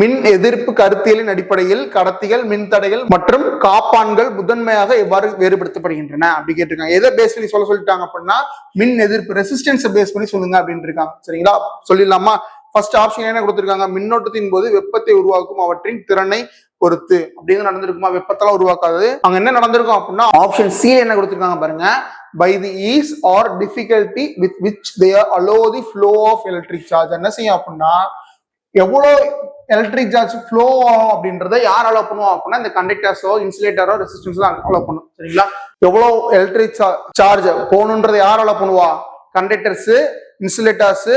மின் எதிர்ப்பு கருத்தியலின் அடிப்படையில் கடத்திகள், மின்தடைகள் மற்றும் காப்பான்கள் முதன்மையாக எவ்வாறு வேறுபடுத்தப்படுகின்றன அப்படி கேட்டிருக்காங்க. எதை பேஸ் பண்ணி சொல்லிட்டாங்க அப்படின்னா மின் எதிர்ப்பு, ரெசிஸ்டன்ஸ் பேஸ் பண்ணி சொல்லுங்க அப்படின்னு இருக்காங்க, சரிங்களா? சொல்லிடலாமா? ஃபர்ஸ்ட் ஆப்ஷன் என்ன கொடுத்திருக்காங்க? மின்னோட்டத்தின் போது வெப்பத்தை உருவாக்கும் அவற்றின் திறனை பொறுத்து அப்படின்னு நடந்திருக்குமா? வெப்பத்தெல்லாம் உருவாக்காது. அங்க என்ன நடந்திருக்கும் அப்படின்னா ஆப்ஷன் சி என்ன கொடுத்திருக்காங்க பாருங்க. by the ease or difficulty with which they allow the flow of electric charge. என்ன செய்யும் அப்படின்னா எவ்வளவு எலக்ட்ரிக் சார்ஜ் ஃப்ளோ ஆகும் அப்படின்றத யார் அலோவ் பண்ணுவோம் அப்படின்னா இந்த கண்டக்டர்ஸோ இன்சுலேட்டரோ ரெசிஸ்டன்ஸோ அலோவ் பண்ணும், சரிங்களா? எவ்வளவு எலக்ட்ரிக் சார்ஜ் போகணுன்றதை யார் அலோவ் பண்ணுவா? கண்டக்டர்ஸ், இன்சுலேட்டர்ஸ்,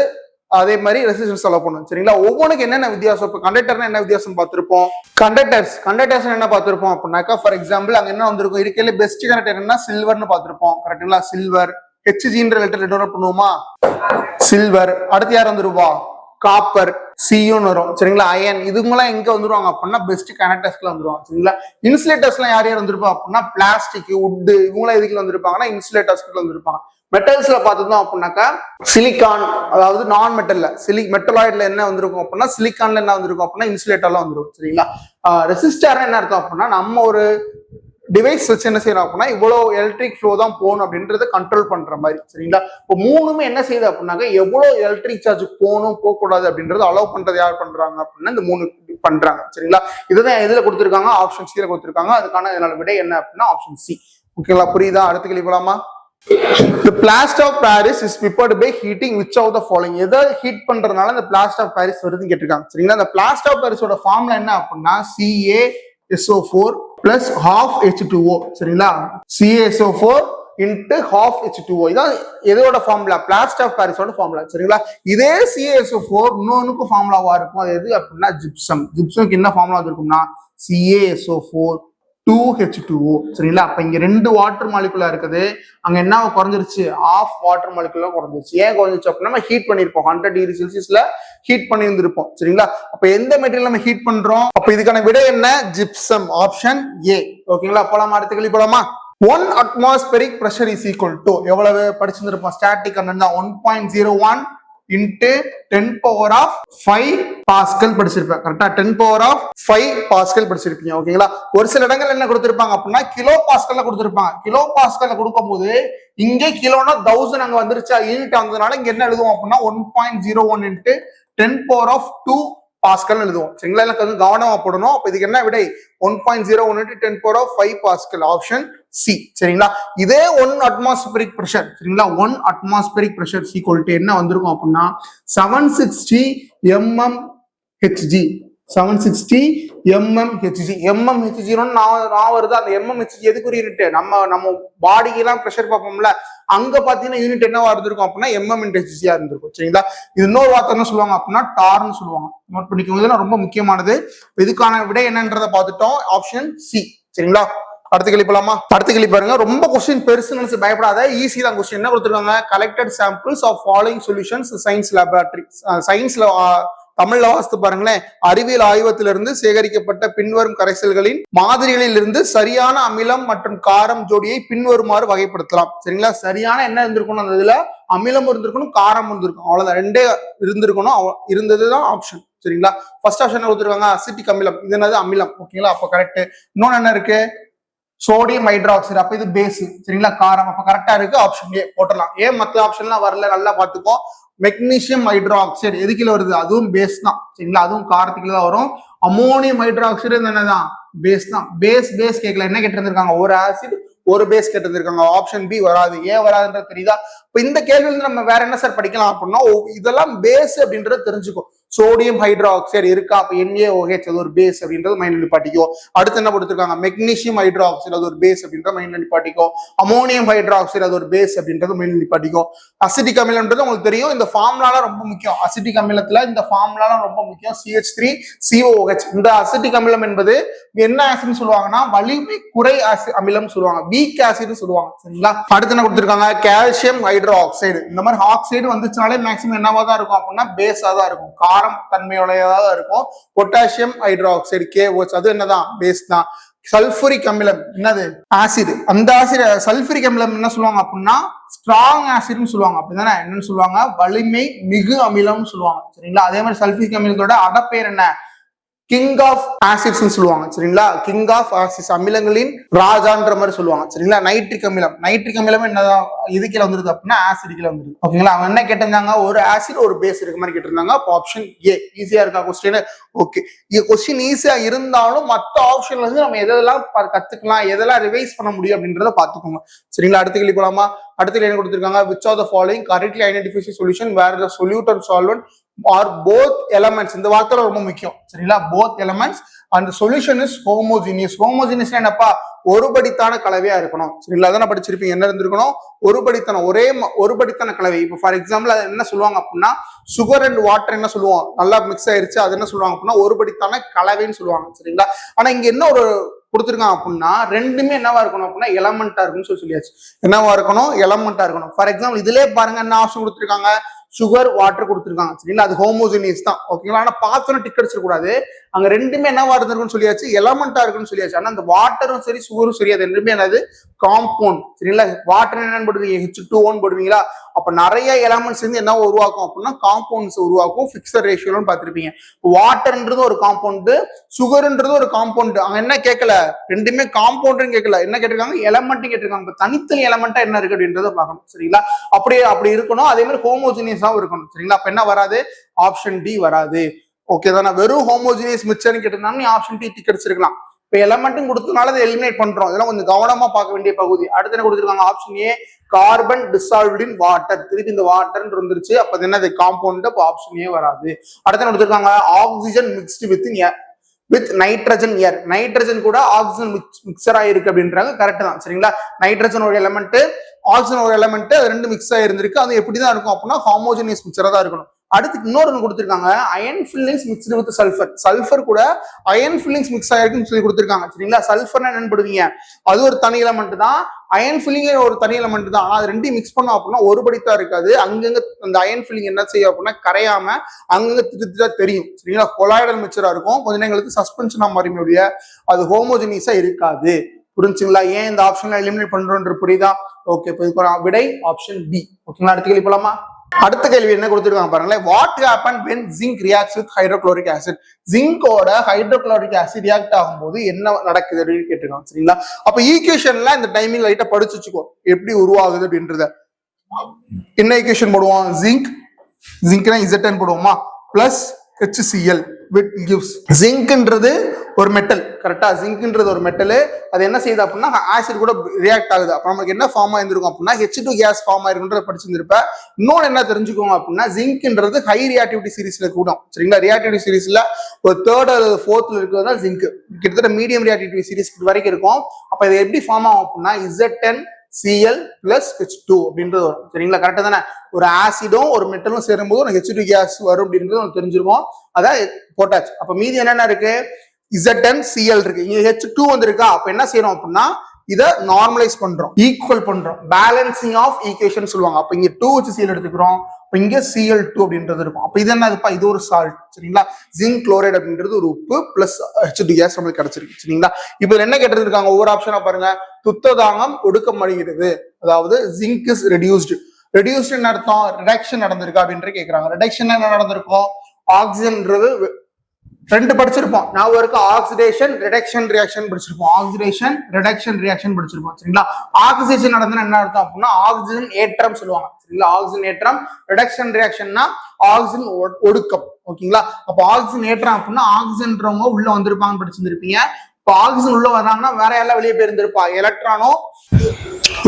அதே மாதிரி ரெசிஸ்டன்ஸ் அலோவ் பண்ணும், சரிங்களா? ஒவ்வொன்றுக்கு என்னென்ன வித்தியாசம்? இப்போ கண்டக்டர்னா என்ன வித்தியாசம் பார்த்திருப்போம். கண்டக்டர்ஸ் என்ன பார்த்திருப்போம் அப்படின்னாக்கா, ஃபார் எக்ஸாம்பிள் அங்க என்ன வந்திருக்கும்? இருக்கையில பெஸ்ட் கண்டக்டர் என்ன? சில்வர்னு பார்த்திருப்போம், கரெக்டுங்களா? சில்வர். ஹெச்ஜின்ற லெட்டர் டெவலப் பண்ணுவோமா? சில்வர். அடுத்து யார் வந்துருவா? காப்பர், சியூன்னு வரும், சரிங்களா? அயன். இதுங்கெல்லாம் எங்க வந்துருவாங்க அப்படின்னா பெஸ்ட் கனெக்டர்ஸ்ல வந்துருவாங்க, சரிங்களா? இன்சுலேட்டர்ஸ்லாம் யார் வந்துருப்பா அப்படின்னா பிளாஸ்டிக், வுட், இவங்களாம் எதுக்குள்ள வந்திருப்பாங்கன்னா இன்சுலேட்டர்ஸ்ல வந்திருப்பாங்க. மெட்டல்ஸ்ல பார்த்துட்டோம் அப்படின்னாக்கா சிலிக்கான், அதாவது நான் மெட்டல்ல மெட்டலாய்ட்ல என்ன வந்திருக்கும் அப்படின்னா சிலிக்கான்ல என்ன வந்திருக்கும் அப்படின்னா இன்சுலேட்டர்லாம் வந்துருக்கும், சரிங்களா? ரெசிஸ்டர் என்ன அர்த்தம் அப்படின்னா நம்ம ஒரு டிவைஸ் வச்சு என்ன செய்யறோம் அப்படின்னா இவ்வளவு எலக்ட்ரிக் ஃப்ளோ தான் போகணும் அப்படின்றத கண்ட்ரோல் பண்ற மாதிரி, சரிங்களா? இப்போ மூணுமே என்ன செய்யுது அப்படின்னாக்க எவ்வளவு எலக்ட்ரிக் சார்ஜ் போகணும் போகக்கூடாது அப்படின்றத அலோவ் பண்றது யார் பண்றாங்க அப்படின்னா இந்த 3 பண்றாங்க, சரிங்களா? இதுதான் எதுல கொடுத்துருக்காங்க? ஆப்ஷன் சில கொடுத்துருக்காங்க. அதுக்கான இதனால விடை என்ன அப்படின்னா ஆப்ஷன் சி, ஓகேங்களா? புரியுதா? அடுத்த கேள்வி போலாமா? The plaster of Paris is prepared by heating which of the following? எதை ஹீட் பண்றதுனால இந்த plaster of Paris வருதுன்னு கேட்டிருக்காங்க, சரிங்களா? இந்த plaster of Paris ஓட ஃபார்முலா என்ன அப்படின்னா CaSO4 plus half H2O, சரிங்களா? CaSO4 into half H2O. இதான் எதோட ஃபார்முலா? பிளாஸ்டர் ஆஃப் பாரிஸோட ஃபார்முலா, சரிங்களா? இதே CaSO4 இன்னொன்னுக்கு ஃபார்முலாவா இருக்கும். அது எது அப்படின்னா ஜிப்சம். ஜிப்சம்க்கு என்ன ஃபார்முலா இருக்கும்னா CaSO4 2H2O, சரிங்களா? அப்ப இங்க 2 வாட்டர் மாலிகுலா இருக்குது, அங்க என்ன குறைஞ்சிருச்சு? ஆஃப் வாட்டர் மாலிகுலா குறைஞ்சிருச்சு. ஏன் குறைஞ்சிருச்சு அப்படின்னா நம்ம ஹீட் பண்ணிருப்போம், 100 டிகிரி செல்சியஸ்ல ஹீட் பண்ணி இருந்திருப்போம், சரிங்களா? அப்ப எந்த மெட்டீரியல் நம்ம ஹீட் பண்றோம்? அப்ப இதுக்கான விடை என்ன? ஜிப்சம், ஆப்ஷன் ஏ, ஓகேங்களா? போலாமா? அடுத்த கேள்வி போலாமா? 1 atmospheric pressure is equal to எவ்வளவு படிச்சிருப்போம்? ஸ்டாட்டிக் கண்டென்ட் தான் 1.01 into 10 power of 5 பாஸ்கல் படிச்சிருப்பேன், கரெக்டா? 10 power of 5 பாஸ்கல் படிச்சிருப்பீங்க, ஓகேங்களா? ஒரு சில இடங்கள் என்ன கொடுத்திருப்பாங்க அப்படின்னா கிலோ பாஸ்கல்ல கொடுத்திருப்பாங்க. கிலோ பாஸ்கல்ல கொடுக்கும் போது இங்கே கிலோனா 1000 அங்க வந்துருச்சா, யூனிட் வந்ததுனால இங்க என்ன எழுதுவோம் அப்படின்னா 1.01 into 10 power of 2 பாஸ்கல் எழுதுவோம், சரிங்களா? எனக்கு வந்து கவனமா போடணும். அப்ப இதுக்கு என்ன விடை? 1.01 into 10 power of 5 pascal, option C, சரிங்களா? இதே 1 atmospheric pressure, சரிங்களா? 1 atmospheric pressure equal to என்ன வந்திருக்கும் அப்படின்னா 760 mmHg. 760 mmHg. mmHg நான் வருது. அந்த mmHg எதுக்கு யூனிட்? நம்ம பாடிக்கு எல்லாம் பிரஷர் பார்ப்போம்ல, அங்க பாத்தீங்கன்னா யூனிட் என்னவா இருந்திருக்கும் அப்படின்னா mm/Hg இருந்திருக்கும், சரிங்களா? இது இன்னொரு வார்த்தை என்ன சொல்லுவாங்க அப்படின்னா டார்ன்னு சொல்லுவாங்க. நோட் பண்ணிக்கோங்க, இதெல்லாம் ரொம்ப முக்கியமானது. இதுக்கான விடை என்னன்றதை பார்த்துட்டோம், ஆப்ஷன் சி, சரிங்களா? அடுத்த கேள்வி போலாமா? அடுத்த கேள்வி பாருங்க. ரொம்ப கொஸ்டின் பெருசு நினைச்சு பயப்படாத, ஈஸி தான் கொஸ்டின். என்ன கொடுத்துருக்காங்க? Collected samples of following solutions science laboratory. சயின்ஸ்ல தமிழ்ல வாசித்து பாருங்களேன். அறிவியல் ஆய்வகத்திலிருந்து சேகரிக்கப்பட்ட பின்வரும் கரைசல்களின் மாதிரிகளில் இருந்து சரியான அமிலம் மற்றும் காரம் ஜோடியை பின்வருமாறு வகைப்படுத்தலாம். சரிங்களா, சரியான என்ன இருந்திருக்கணும், அந்த இதுல அமிலம் இருந்திருக்கணும், காரம் இருந்திருக்கும், அவ்வளவுதான், ரெண்டே இருந்திருக்கணும், இருந்ததுதான் ஆப்ஷன். சரிங்களா, ஃபர்ஸ்ட் ஆப்ஷன் கொடுத்துருக்காங்க அசிட்டிக் அமிலம், இது என்னது அமிலம். ஓகேங்களா, அப்ப கரெக்ட். இன்னொன்னு என்ன இருக்கு, சோடியம் ஹைட்ராக்சைடு, அப்ப இது பேஸ். சரிங்களா, காரம், அப்ப கரெக்டா இருக்கு, ஆப்ஷன் ஏ போட்டலாம். ஏன் மற்ற ஆப்ஷன்லாம் வரல, நல்லா பாத்துக்கோ. மெக்னீசியம் ஹைட்ராக்சைடு எது கீழே வருது, அதுவும் பேஸ் தான். சரிங்களா, அதுவும் காரத்துக்குள்ள தான் வரும். அமோனியம் ஹைட்ராக்சைடு என்னதான், பேஸ் தான். பேஸ் பேஸ் கேட்கல, என்ன கேட்டிருந்திருக்காங்க, ஒரு ஆசிட் ஒரு பேஸ் கேட்டிருந்திருக்காங்க. ஆப்ஷன் பி வராது. ஏன் வராதுன்றது தெரியுதா? இப்ப இந்த கேள்வியில நம்ம வேற என்ன சார் படிக்கலாம் அப்படின்னா, இதெல்லாம் பேஸ் அப்படின்றத தெரிஞ்சுக்கும். சோடியம் ஹைட்ராக்சைடு இருக்கா, அப்ப NaOH அது ஒரு பேஸ் அப்படின்றது மைண்ட்ல நிப்பாட்டிக்கோ. அடுத்து என்ன கொடுத்துருக்காங்க, மெக்னீசியம் ஹைட்ராக்சைடு அது ஒரு பேஸ் அப்படின்றத மைண்ட்ல நிப்பாட்டிக்கோ. அமோனியம் ஹைட்ராக்சைடு அது ஒரு பேஸ் அப்படின்றது மைண்ட்ல நிப்பாட்டிக்கோ. அசிட்டிக் அமிலம்ன்றது உங்களுக்கு தெரியும், இந்த ஃபார்முலாலாம் ரொம்ப முக்கியம். அசிட்டிக் அமிலத்துல இந்த ஃபார்முலாலாம் ரொம்ப முக்கியம். CH3COOH. இந்த அசிட்டிக் அமிலம் என்பது என்ன ஆசிட்னு சொல்லுவாங்கன்னா, வலிமை குறை அமிலம் சொல்லுவாங்க, வீக் ஆசிட்னு சொல்லுவாங்க. சரிங்களா, அடுத்து என்ன கொடுத்துருக்காங்க, கால்சியம் ஹைட்ராக்சைடு. இந்த மாதிரி ஆக்சைடு வந்துச்சுனாலே மேக்ஸிமம் என்னவா தான் இருக்கும் அப்படின்னா, பேஸா தான் இருக்கும், காரம் தன்மையுடையதாக இருக்கும். பொட்டாசியம் ஹைட்ராக்சைடு KOH அது என்னதான், பேஸ் தான். சல்பூரிக் அமிலம் என்னது, ஆசிட். அந்த ஆசிட் சல்பூரிக் அமிலம் என்ன சொல்லுவாங்க அப்படின்னா, ஸ்ட்ராங் ஆசிட்னு சொல்லுவாங்க. அப்படிதானே, என்னன்னு சொல்லுவாங்க, வலிமை மிகு அமிலம்னு சொல்லுவாங்க. சரிங்களா, அதே மாதிரி சல்பூரிக் அமிலத்தோட அடப்பேர் என்ன, கிங் ஆஃப் ஆசிட்ஸ் சொல்லுவாங்க. சரிங்களா, கிங் ஆஃப் ஆசிட்ஸ், அமிலங்களின் ராஜான்ற மாதிரி சொல்லுவாங்க. சரிங்களா, நைட்ரிக் அமிலம். நைட்ரிக் அமிலம் என்னதான் இது கீழே வந்துருது அப்படின்னா, ஆசிட் கீழே வந்துருது. ஓகேங்களா, அவங்க என்ன கேட்டிருந்தாங்க, ஒரு ஆசிட் ஒரு பேஸ் இருக்க மாதிரி கேட்டிருந்தாங்க. அப்போ ஆப்ஷன் ஏ ஈஸியா இருக்கா கொஸ்டின்? ஓகே, இது கொஸ்டின் ஈஸியா இருந்தாலும் மற்ற ஆப்ஷன்ல இருந்து நம்ம எதெல்லாம் கத்துக்கலாம், எதெல்லாம் ரிவைஸ் பண்ண முடியும் அப்படின்றத பாத்துக்கோங்க. சரிங்களா, அடுத்த கேள்வி போலாமா? அடுத்த கேள்வி என்ன கொடுத்திருக்காங்க, which of the following correctly identifies a solution where the solute and solvent are both elements. இந்த வார்த்தை ரொம்ப முக்கியம். சரிங்களா, both elements and the solution is homogeneous. homogeneous என்னப்பா, ஒருபடித்தான கலவையா இருக்கணும். சரிங்களா, அதான் படிச்சிருப்பீங்க, என்ன இருந்திருக்கணும், ஒருபடித்தான, ஒருபடித்தான கலவை. இப்போ ஃபார் எக்ஸாம்பிள் அது என்ன சொல்லுவாங்க அப்படின்னா, சுகர் அண்ட் வாட்டர் என்ன சொல்லுவோம், நல்லா மிக்ஸ் ஆயிருச்சு, அது என்ன சொல்லுவாங்க அப்படின்னா, ஒருபடித்தான கலவைன்னு சொல்லுவாங்க. சரிங்களா, ஆனா இங்க என்ன ஒரு கொடுத்துருக்காங்க அப்படின்னா, ரெண்டுமே என்னவா இருக்கணும் அப்படின்னா, எலமெண்டா இருக்குன்னு சொல்லியாச்சு. என்னவா இருக்கணும், எலமெண்டா இருக்கணும். ஃபார் எக்ஸாம்பிள் இதுலயே பாருங்க, என்ன ஆப்ஷன் கொடுத்துருக்காங்க, சுகர் வாட்டர் கொடுத்துருக்காங்க. சரிங்களா, அது ஹோமோஜினியஸ் தான். ஓகேங்களா, ஆனா பார்த்தோன்னு டிக் அடிச்சிட கூடாது. அங்க ரெண்டுமே என்னவா இருந்திருக்குன்னு சொல்லியாச்சு, எலமெண்டா இருக்குன்னு சொல்லியாச்சு. ஆனா அந்த வாட்டரும் சரி சுகரும் சரி, அது ரெண்டுமே என்னது, காம்பவுண்ட். சரிங்களா, வாட்டர் என்னன்னு போடுவீங்க, H2O போடுவீங்களா, அப்ப நிறைய எலமெண்ட்ஸ் வந்து என்ன உருவாக்கும் அப்படின்னா, காம்பவுண்ட்ஸ் உருவாக்கும். பிக்சர் ரேஷியோன்னு பார்த்திருப்பீங்க. வாட்டர்ன்றது ஒரு காம்பவுண்ட், சுகர்ன்றது ஒரு காம்பவுண்ட். அங்க என்ன கேட்கல, ரெண்டுமே காம்பவுண்ட் கேட்கல, என்ன கேட்டிருக்காங்க, எலமெண்ட் கேட்டிருக்காங்க. தனித்தனி எலமெண்டா என்ன இருக்கு அப்படின்றத பார்க்கணும். சரிங்களா, அப்படி இருக்கணும். அதே மாதிரி ஹோமோஜினியஸாவும் இருக்கணும். சரிங்களா, அப்ப என்ன வராது, ஆப்ஷன் டி வராது. ஓகே தானே, வெறும் ஹோமோஜினியஸ் மிக்சர்னு கேட்டிருந்தாங்க, நீ ஆப்ஷன் டி டிக் அடிச்சிருக்கலாம். இப்ப எலமெண்ட்டும் கொடுத்தனால அதை எலிமினேட் பண்றோம். இதெல்லாம் கொஞ்சம் கவனமா பார்க்க வேண்டிய பகுதி. அடுத்து என்ன கொடுத்துருக்காங்க, option A carbon dissolved in water. திருப்பி இந்த வாட்டர் இருந்துருச்சு, அப்ப என்ன காம்பவுண்ட், அப்ப ஆப்ஷன் ஏ வராது. அடுத்து என்ன கொடுத்துருக்காங்க, oxygen mixed with nitrogen air. Nitrogen கூட ஆக்சிஜன் மிக்சர் ஆயிருக்கு அப்படின்றாங்க. கரெக்ட் தான். சரிங்களா, நைட்ரஜன் ஒரு எலமெண்ட், ஆக்சிஜன் ஒரு எலமெண்ட், அது ரெண்டு மிக்ஸ் ஆயிருந்திருக்கு. அது எப்படிதான் இருக்கும் அப்படின்னா, ஹோமோஜினியஸ் மிக்சரா தான் இருக்கணும். அடுத்து இன்னொரு கொடுத்திருக்காங்க, iron fillings mixed with sulphur. Sulphur கூட அயன் ஃபில்லிங்ஸ் மிக்ஸ் ஆயிருக்குன்னு சொல்லி கொடுத்திருக்காங்க. சரிங்களா, சல்ஃபர் என்னன்னு போடுவீங்க, அது ஒரு தனி எலமெண்ட் தான். அயன் ஃபில்லிங் ஒரு தனி எலமெண்ட் தான். ஆனா அது ரெண்டையும் மிக்ஸ் பண்ணோம் அப்படின்னா ஒருபடித்தான் இருக்காது. அங்கங்க அந்த அயன் ஃபில்லிங் என்ன செய்யும் அப்படின்னா, கரையாம அங்கங்க திட்டா தெரியும். சரிங்களா, கொலாய்டல் மிக்சரா இருக்கும். கொஞ்ச நேரங்களுக்கு சஸ்பென்ஷனா மாறிய, அது ஹோமோஜினியஸா இருக்காது. புரிஞ்சுங்களா, ஏன் இந்த ஆப்ஷன்ல எலிமினேட் பண்றோன்ற புரியுதா? ஓகே, இப்போ விடை ஆப்ஷன் பி. ஓகேங்களா, அடுத்த கேள்வி போலாமா? அடுத்த கேள்வி என்ன கொடுத்துருக்காங்க பாருங்களேன், what happen when zinc reacts with hydrochloric acid. ஜிங்கோட ஹைட்ரோக்ளோரிக் ஆசிட் ரியாக்ட் ஆகும்போது என்ன நடக்குது அப்படின்னு கேட்டிருக்காங்க. சரிங்களா, அப்ப ஈக்குவேஷன்ல இந்த டைமிங் லைட்டா படிச்சு வச்சுக்கோ, எப்படி உருவாகுது அப்படின்றத. என்ன ஈக்குவேஷன் போடுவோம், ஜிங்க்னா Z10 போடுவோமா, பிளஸ் HCl which gives. ஜிங்க்ன்றது ஒரு மெட்டல். கரெக்டா, ஜிங்க்ன்றது ஒரு மெட்டல். அது என்ன செய்யுது அப்படின்னா, ஆசிட் கூட ரியாக்ட் ஆகுது. அப்ப நமக்கு என்ன ஃபார்ம் ஆயிருக்கும் அப்படின்னா, H2 கேஸ் ஃபார்ம் ஆயிருக்குன்றத படிச்சிருந்திருப்ப. இன்னொன்னு என்ன தெரிஞ்சுக்கோங்க அப்படின்னா, ஜிங்க்ன்றது ஹை ரியாக்டிவிட்டி சீரிஸ்ல கூடும். சரிங்களா, ரியாக்டிவிட்டி சீரிஸ்ல ஒரு தேர்ட் அல்லது ஃபோர்த்ல இருக்கிறது தான் ஜிங்க். கிட்டத்தட்ட மீடியம் ரியாக்டிவிட்டி சீரிஸ் வரைக்கும் இருக்கும். அப்ப இது எப்படி ஃபார்ம் ஆகும் அப்படின்னா, Z10Cl plus H2 அப்படின்றது வரும். சரிங்களா, கரெக்டா தானே, ஒரு ஆசிடும் ஒரு மெட்டலும் சேரும்போது H2 கேஸ் வரும் அப்படின்றது நமக்கு தெரிஞ்சிருக்கும். அதான் போட்டாச்சு. அப்ப மீதி என்னென்ன இருக்கு, Z10Cl இருக்கு, இங்க H2 வந்திருக்கா. அப்ப என்ன செய்யணும் அப்படின்னா, இதை நார்மலைஸ் பண்றோம், ஈக்குவல் பண்றோம், பேலன்சிங் ஆஃப் ஈக்குவேஷன் சொல்லுவாங்க. அப்ப இங்க 2HCl எடுத்துக்கிறோம், இங்க Cl2 அப்படின்றது இருக்கும். அப்ப இது என்னதுப்பா, இது ஒரு சால்ட் சரிங்களா. ஜிங்க் குளோரைடு அப்படின்றது ஒரு உப்பு பிளஸ் H2 கேஸ் நம்மளுக்கு கிடைச்சிருக்கு சரிங்களா. இப்ப என்ன கேட்டிருக்காங்க ஒவ்வொரு ஆப்ஷனா பாருங்க. துத்ததாகம் ஒடுக்கமடைகிறது, அதாவது ஜிங்க் இஸ் ரெடியூஸ்டு. ரெடியூஸ்டு அர்த்தம் ரிடக்ஷன் நடந்திருக்கு அப்படின்ட்டு கேட்கறாங்க. ரிடக்ஷன் என்ன நடந்திருக்கும், ஆக்சிஜன்ன்றது ரெண்டு படிச்சிருப்போம் ஞாபகம் இருக்கு, ஆக்சிடேஷன் ரிடக்ஷன் ரியாக்ஷன் படிச்சிருப்போம், ஆக்சிடேஷன் ரிடக்ஷன் ரியாக்ஷன் படிச்சிருப்போம் சரிங்களா. ஆக்சிஜன் நடந்ததுன்னா என்ன அர்த்தம் அப்படின்னா ஆக்சிஜன் ஏற்றம் சொல்லுவாங்க சரிங்களா. ஆக்சிஜன் ஏற்றம், ரிடக்ஷன் ரியாக்ஷன்னா ஆக்சிஜன் ஒடுக்கம் ஓகேங்களா. அப்போ ஆக்சிஜன் ஏற்றம் அப்படின்னா ஆக்சிஜன்றவங்க உள்ள வந்திருப்பாங்கன்னு படிச்சிருந்திருப்பீங்க. இப்போ ஆக்சிஜன் உள்ள வர்றாங்கன்னா வேற யாரெல்லாம் வெளியே போயிருந்திருப்பா,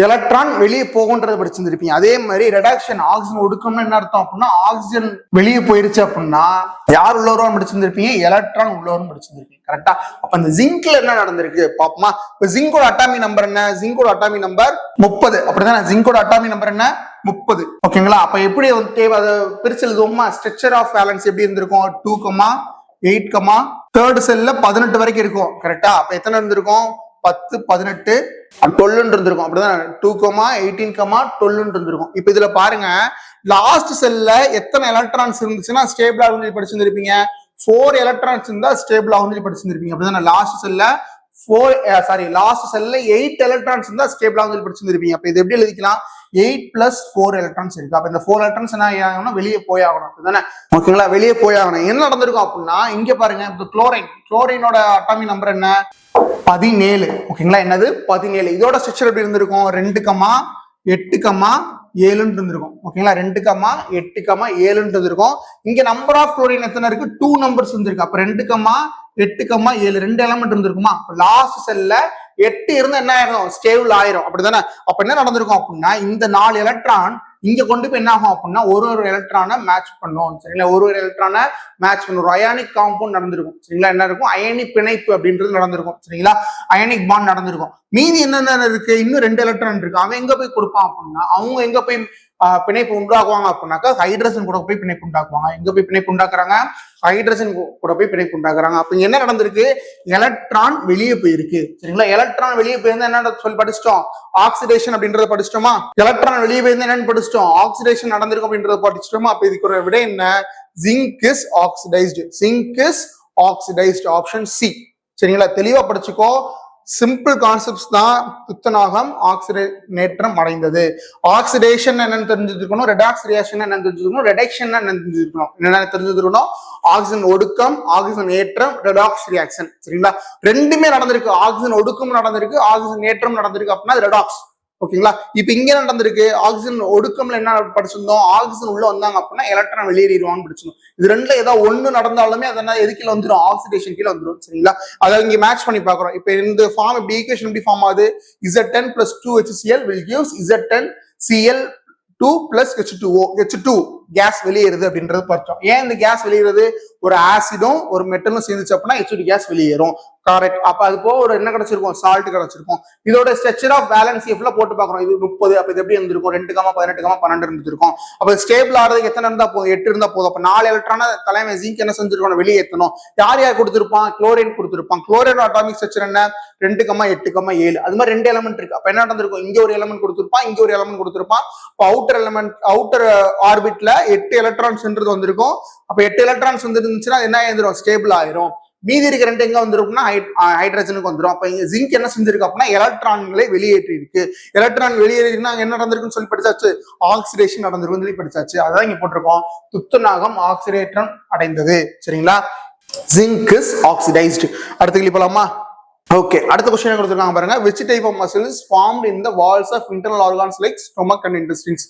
எலக்ட்ரான் வெளியே போகுன்றது படிச்சிருந்திருப்பீங்க. அதே மாதிரி ரிடக்ஷன் ஆக்சிஜன் ஒடுக்கம்னு என்ன அர்த்தம் அப்படின்னா ஆக்சிஜன் வெளியே போயிருச்சு அப்படின்னா யார் உள்ளவரும் படிச்சிருந்திருப்பீங்க, எலக்ட்ரான் உள்ளவரும் படிச்சிருந்திருப்பீங்க கரெக்டா. அப்ப அந்த ஜிங்க்ல என்ன நடந்திருக்கு பாப்போமா. இப்ப ஜிங்கோட அட்டாமி நம்பர் என்ன, ஜிங்கோட அட்டாமி நம்பர் 30 அப்படிதானே. ஜிங்கோட அட்டாமி நம்பர் என்ன 30 ஓகேங்களா. அப்ப எப்படி தேவை அதை பிரிச்சு எழுதுவோமா, ஸ்ட்ரக்சர் ஆஃப் வேலன்ஸ் எப்படி இருந்திருக்கும், 2, 8, தேர்ட் செல்ல 18 வரைக்கும் இருக்கும் கரெக்டா. அப்ப எத்தனை இருந்திருக்கும், 10, 18, 12 இருந்திருக்கும் அப்படிதான். 2, 18, 12 இருந்திருக்கும். இப்ப இதுல பாருங்க லாஸ்ட் செல்ல எத்தனை எலக்ட்ரான்ஸ் இருந்துச்சுன்னா ஸ்டேபிள் ஆகுன்னு படிச்சிருந்திருப்பீங்க. 4 எலக்ட்ரான்ஸ் இருந்தா ஸ்டேபிள் ஆகுன்னு படிச்சிருந்திருப்பீங்க அப்படிதானே. லாஸ்ட் செல்ல 8 எலக்ட்ரான்ஸ் இருந்தா ஸ்டேபிள் ஆகுன்னு படிச்சிருந்திருப்பீங்க. அப்ப இது எப்படி எழுதிக்கலாம், 8 + 4 எலக்ட்ரான்ஸ் இருக்கு. அப்ப இந்த 4 எலக்ட்ரான்ஸ் என்ன ஆகணும்னா வெளியே போயாகணும் அப்படிதானே ஓகேங்களா. வெளியே போயாகணும். என்ன நடந்திருக்கும் அப்படின்னா இங்க பாருங்க, இந்த குளோரினோட அட்டாமி நம்பர் என்ன 17 ஓகேங்களா. என்னது 17. இதோட ஸ்ட்ரக்சர் எப்படி இருந்திருக்கும், 2, 8, 7 இருந்திருக்கும் ஓகேங்களா. 2, 8, 7 இருந்திருக்கும். இங்க நம்பர் ஆஃப் குளோரின் எத்தனை இருக்கு, 2 நம்பர்ஸ் இருந்திருக்கு. அப்ப 2, 8, 7 2 எலமெண்ட் இருந்திருக்குமா. லாஸ்ட் செல்ல 8 இருந்தா என்ன ஆயிரும், ஸ்டேபிள் ஆயிரும் அப்படிதானே. அப்ப என்ன நடந்திருக்கும் அப்படின்னா இந்த 4 எலக்ட்ரான் இங்க கொண்டு போய் என்ன ஆகும் அப்படின்னா ஒரு எலக்ட்ரானை மேட்ச் பண்ணும் சரிங்களா. ஒரு எலக்ட்ரானை மேட்ச் பண்ணும், அயானிக் காம்பவுண்ட் நடந்திருக்கும் சரிங்களா. என்ன இருக்கும், அயனிக் பிணைப்பு அப்படின்றது நடந்திருக்கும் சரிங்களா. அயனிக் பாண்ட் நடந்திருக்கும். மீதி என்னென்ன இருக்கு, இன்னும் 2 எலக்ட்ரான் இருக்கு. அவன் எங்க போய் கொடுப்பான் அப்படின்னா அவங்க எங்க போய் பிணைப்பு உண்டாக்குவாங்க அப்படின்னாக்கா ஹைட்ரஜன் கூட போய் பிணைப்பு உண்டாக்குவாங்க. எங்க போய் பிணைப்பு உண்டாக்குறாங்க, ஹைட்ரஜன் கூட போய் பிணைப்பு உண்டாக்குறாங்க. அப்ப என்ன நடந்திருக்கு, எலக்ட்ரான் வெளியே போயிருக்கு சரிங்களா. எலக்ட்ரான் வெளியே போயிருந்தா என்ன சொல்லி படிச்சிட்டோம், ஆக்சிடேஷன் அப்படின்றத படிச்சிட்டோமா. எலக்ட்ரான் வெளியே போயிருந்தா என்னன்னு படிச்சிட்டோம், ஆக்சிடேஷன் நடந்திருக்கும் அப்படின்றத படிச்சிட்டோமா. அப்ப இதுக்கு ஒரு விட என்ன, zinc is oxidised. Zinc is oxidised, option C சரிங்களா. தெளிவா படிச்சுக்கோ. சிம்பிள் கான்செப்ட்ஸ் தான். துத்தநாகம் ஆக்சிடேஷன் அடைந்தது. ஆக்சிடேஷன் என்னன்னு தெரிஞ்சிருக்கணும், ரெடாக்ஸ் ரியாக்ஷன் என்னன்னு தெரிஞ்சிருக்கணும், ரெடக்ஷன் என்னன்னு தெரிஞ்சிருக்கணும். என்ன தெரிஞ்சிருக்கணும், ஆக்சிஜன் ஒடுக்கம், ஆக்சிஜன் ஏற்றம், ரெடாக்ஸ் ரியாக்ஷன் சரிங்களா. ரெண்டுமே நடந்திருக்கு, ஆக்சிஜன் ஒடுக்கம் நடந்திருக்கு, ஆக்சிஜன் ஏற்றம் நடந்திருக்கு அப்படின்னா ரெடாக்ஸ் ஓகேங்களா. இப்ப இங்க நடந்திருக்கு, ஆக்சிஜன் ஒடுக்கம்ல என்ன படிச்சிருந்தோம், ஆக்சிஜன் உள்ள வந்தாங்க அப்படின்னா எலக்ட்ரான் வெளியேறிடுவான்னு படிச்சிருந்தோம். இது ரெண்டுல ஏதாவது ஒண்ணு நடந்தாலுமே அதனால எது கீழே வந்துடும், ஆக்சிடேஷன் கீழே வந்துடும் சரிங்களா. அதை இங்க மேட்ச் பண்ணி பாக்குறோம். இப்ப இந்த ஃபார்ம் இப்படி ஈக்குவேஷன் எப்படி ஃபார்ம் ஆகுது, Z10 + 2HCl will gives Z10Cl2 + H2O. H2 case வெளியேறுது அப்படின்றது பார்த்தோம். ஏன் இந்த கேஸ் வெளியேறுது, ஒரு ஆசிடும் ஒரு மெட்டலும் சேர்ந்துச்சு அப்படின்னா H2 கேஸ் வெளியேறும் கரெக்ட். அப்ப அது போக ஒரு என்ன கிடைச்சிருக்கும், சால்ட் கிடைச்சிருக்கும். இதோட ஸ்ட்ரக்சர் ஆஃப் வேலன்ஸ் எஃப்ல போட்டு பாக்குறோம். இது 30. அப்ப இது எப்படி இருந்திருக்கும், 2, 18, 12 இருந்திருக்கும். அப்ப ஸ்டேபிள் ஆறதுக்கு எத்தனை இருந்தா போதும், 8 இருந்தா போதும். அப்ப 4 எலக்ட்ரான தலைமை ஜிங்க் என்ன செஞ்சிருக்கணும், வெளியேற்றணும். யார் கொடுத்திருப்பான், குளோரின் கொடுத்திருப்பான். குளோரின் அட்டாமிக் ஸ்ட்ரக்சர் என்ன, 2, 8, 7. அது மாதிரி 2 எலமெண்ட் இருக்கு. அப்ப என்ன நடந்திருக்கும், இங்க ஒரு எலமெண்ட் கொடுத்திருப்பான், இங்க ஒரு எலமெண்ட் கொடுத்திருப்பான். அவுட்டர் எலமெண்ட், அவுட்டர் ஆர்பிட்ல 8 எலக்ட்ரான்ஸ் வந்திருக்கும். அப்ப 8 எலக்ட்ரான்ஸ் வந்துருந்துச்சுன்னா என்ன ஆயிரும், ஸ்டேபிள் ஆயிரும். மீதி இருக்க 2 எங்க வந்துருக்கும்னா ஹைட்ரஜனுக்கு வந்துடும். அப்ப இங்க ஜிங்க் என்ன செஞ்சிருக்கு அப்படின்னா எலக்ட்ரான்களை வெளியேற்றி இருக்கு. எலக்ட்ரான் வெளியேறினா என்ன நடந்திருக்குன்னு சொல்லி படிச்சாச்சு, ஆக்சிடேஷன் நடந்திருக்கும் சொல்லி படிச்சாச்சு. அதான் இங்க போட்டிருக்கோம், துத்தநாகம் ஆக்சிடேஷன் அடைந்தது சரிங்களா. Zinc is oxidised. அடுத்த கேள்வி போலாமா. ஓகே, அடுத்த क्वेश्चन கொடுத்திருக்காங்க பாருங்க. which type of muscle is formed in the walls of internal organs like stomach and intestines?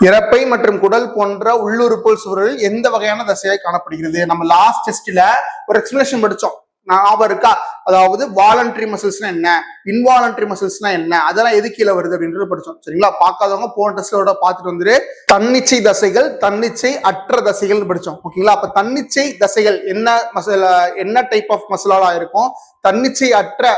இறப்பை மற்றும் குடல் போன்ற உள்ளுறுப்பு சுவரில் எந்த வகையான தசையாய் காணப்படுகிறது. நம்ம லாஸ்ட் டெஸ்ட்ல ஒரு எக்ஸ்பிளனேஷன் படிச்சோம், ஞாபகம் இருக்கா. அதாவது வாலண்டரி மசில்ஸ்னா என்ன, இன்வாலண்டரி மசில்ஸ்னா என்ன, அதெல்லாம் எது கீழே வருது அப்படின்றது படிச்சோம் சரிங்களா. பார்க்காதவங்க போன டெஸ்டோட பார்த்துட்டு வந்துரு. தன்னிச்சை தசைகள், தன்னிச்சை அற்ற தசைகள் படிச்சோம் ஓகேங்களா. அப்ப தன்னிச்சை தசைகள் என்ன மசில், என்ன டைப் ஆஃப் மசிலாலா இருக்கும், தன்னிச்சை அற்ற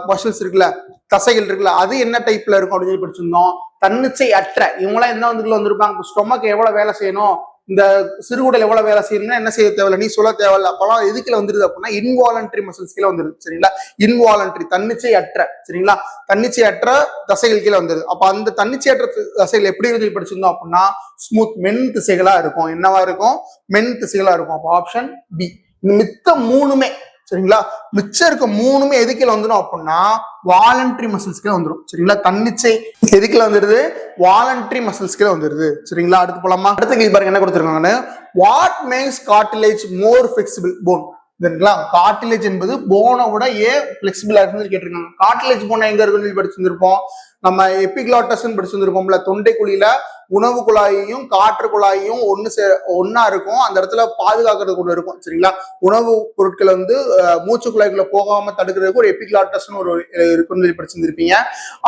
மசில்ஸ் இருக்குல்ல, தசைகள் இருக்குல்ல, அது என்ன டைப்ல இருக்கும் அப்படின்னு சொல்லி படிச்சிருந்தோம். தன்னிச்சை அற்ற இவங்களாம் என்ன வந்துக்குள்ள வந்திருப்பாங்க, ஸ்டொமக் எவ்வளவு வேலை செய்யணும், இந்த சிறுகுடல் எவ்வளவு வேலை செய்யணும்னா என்ன செய்ய தேவையில்ல, நீ சொல்ல தேவையில்ல. அப்பெல்லாம் எதுக்குல வந்துருது அப்படின்னா இன்வாலன்ட்ரி மசில்ஸ் கீழே வந்துருது. சரிங்களா, இன்வாலன்ட்ரி தன்னிச்சையற்ற, சரிங்களா, தன்னிச்சையற்ற தசைகள் கீழே வந்துருது. அப்ப அந்த தன்னிச்சையற்ற தசைகள் எப்படி இருந்து படிச்சிருந்தோம் அப்படின்னா ஸ்மூத் மென் திசைகளா இருக்கும். என்னவா இருக்கும்? மென் திசைகளா இருக்கும். அப்போ ஆப்ஷன் பி. மித்த மூணுமே, சரிங்களா, மிச்சம் இருக்க மூணுமே எதுக்கில வந்துடும் அப்படின்னா வாலண்டரி மசில்ஸ்க்கே வந்துடும். சரிங்களா, தன்னிச்சை எதுக்கில வந்துருது? வாலண்டரி மசில்ஸ்க்கே வந்துருது. சரிங்களா, அடுத்து போலாமா? அடுத்த கேள்வி பாருங்க என்ன கொடுத்துருக்காங்கன்னு. What makes cartilage more flexible phone? சரிங்களா, கார்டிலேஜ் என்பது போனை விட ஏன் பிளெக்சிபிளா இருக்குன்னு கேட்டிருக்காங்க. கார்டிலேஜ் போனை எங்க இருக்குன்னு படிச்சிருந்திருப்போம். நம்ம எபிக்ளாட்டஸ் படிச்சிருந்திருப்போம்ல, தொண்டை குழியில உணவு குழாயையும் காற்று குழாயையும் ஒன்னா இருக்கும். அந்த இடத்துல பாதுகாக்கிறதுக்கு ஒண்ணு இருக்கும். சரிங்களா, உணவு பொருட்களை மூச்சு குழாய்க்குள்ள போகாம தடுக்கிறதுக்கு ஒரு எபிக்ளாட்டஸ்னு ஒரு இருக்குன்னு படிச்சிருந்திருப்பீங்க.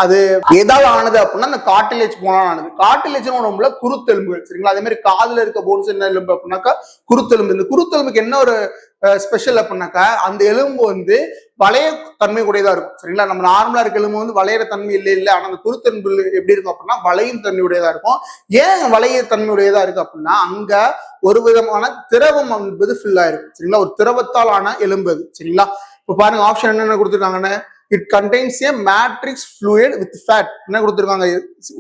அது ஏதாவது ஆனது அப்படின்னா அந்த கார்டிலேஜ் போனா ஆனது. கார்டிலேஜ் உடம்புல குருத்தெலும்புகள். சரிங்களா, அதே மாதிரி காதுல இருக்க போன்ஸ் என்ன எலும்பு அப்படின்னாக்கா குருத்தெலும்பு. இந்த குருத்தெலும்புக்கு என்ன ஒரு ஸ்பெஷல் அப்படின்னாக்கா அந்த எலும்பு வளைய தன்மை உடையதா இருக்கும். சரிங்களா, நம்ம நார்மலா இருக்க எலும்பு வளையிற தன்மை இல்லை. ஆனா அந்த குருத்தெலும்பு எப்படி இருக்கும் அப்படின்னா வளையும் தன்மை உடையதா இருக்கும். ஏன் வளைய தன்மை உடையதா இருக்கு அப்படின்னா அங்க ஒரு விதமான திரவம் என்பது ஃபில் ஆயிருக்கும். சரிங்களா, ஒரு திரவத்தால் ஆன எலும்பு அது. சரிங்களா, இப்ப பாருங்க ஆப்ஷன் என்னென்ன கொடுத்துருக்காங்கன்னு. It contains a matrix fluid with fat. என்ன கொடுத்துருக்காங்க?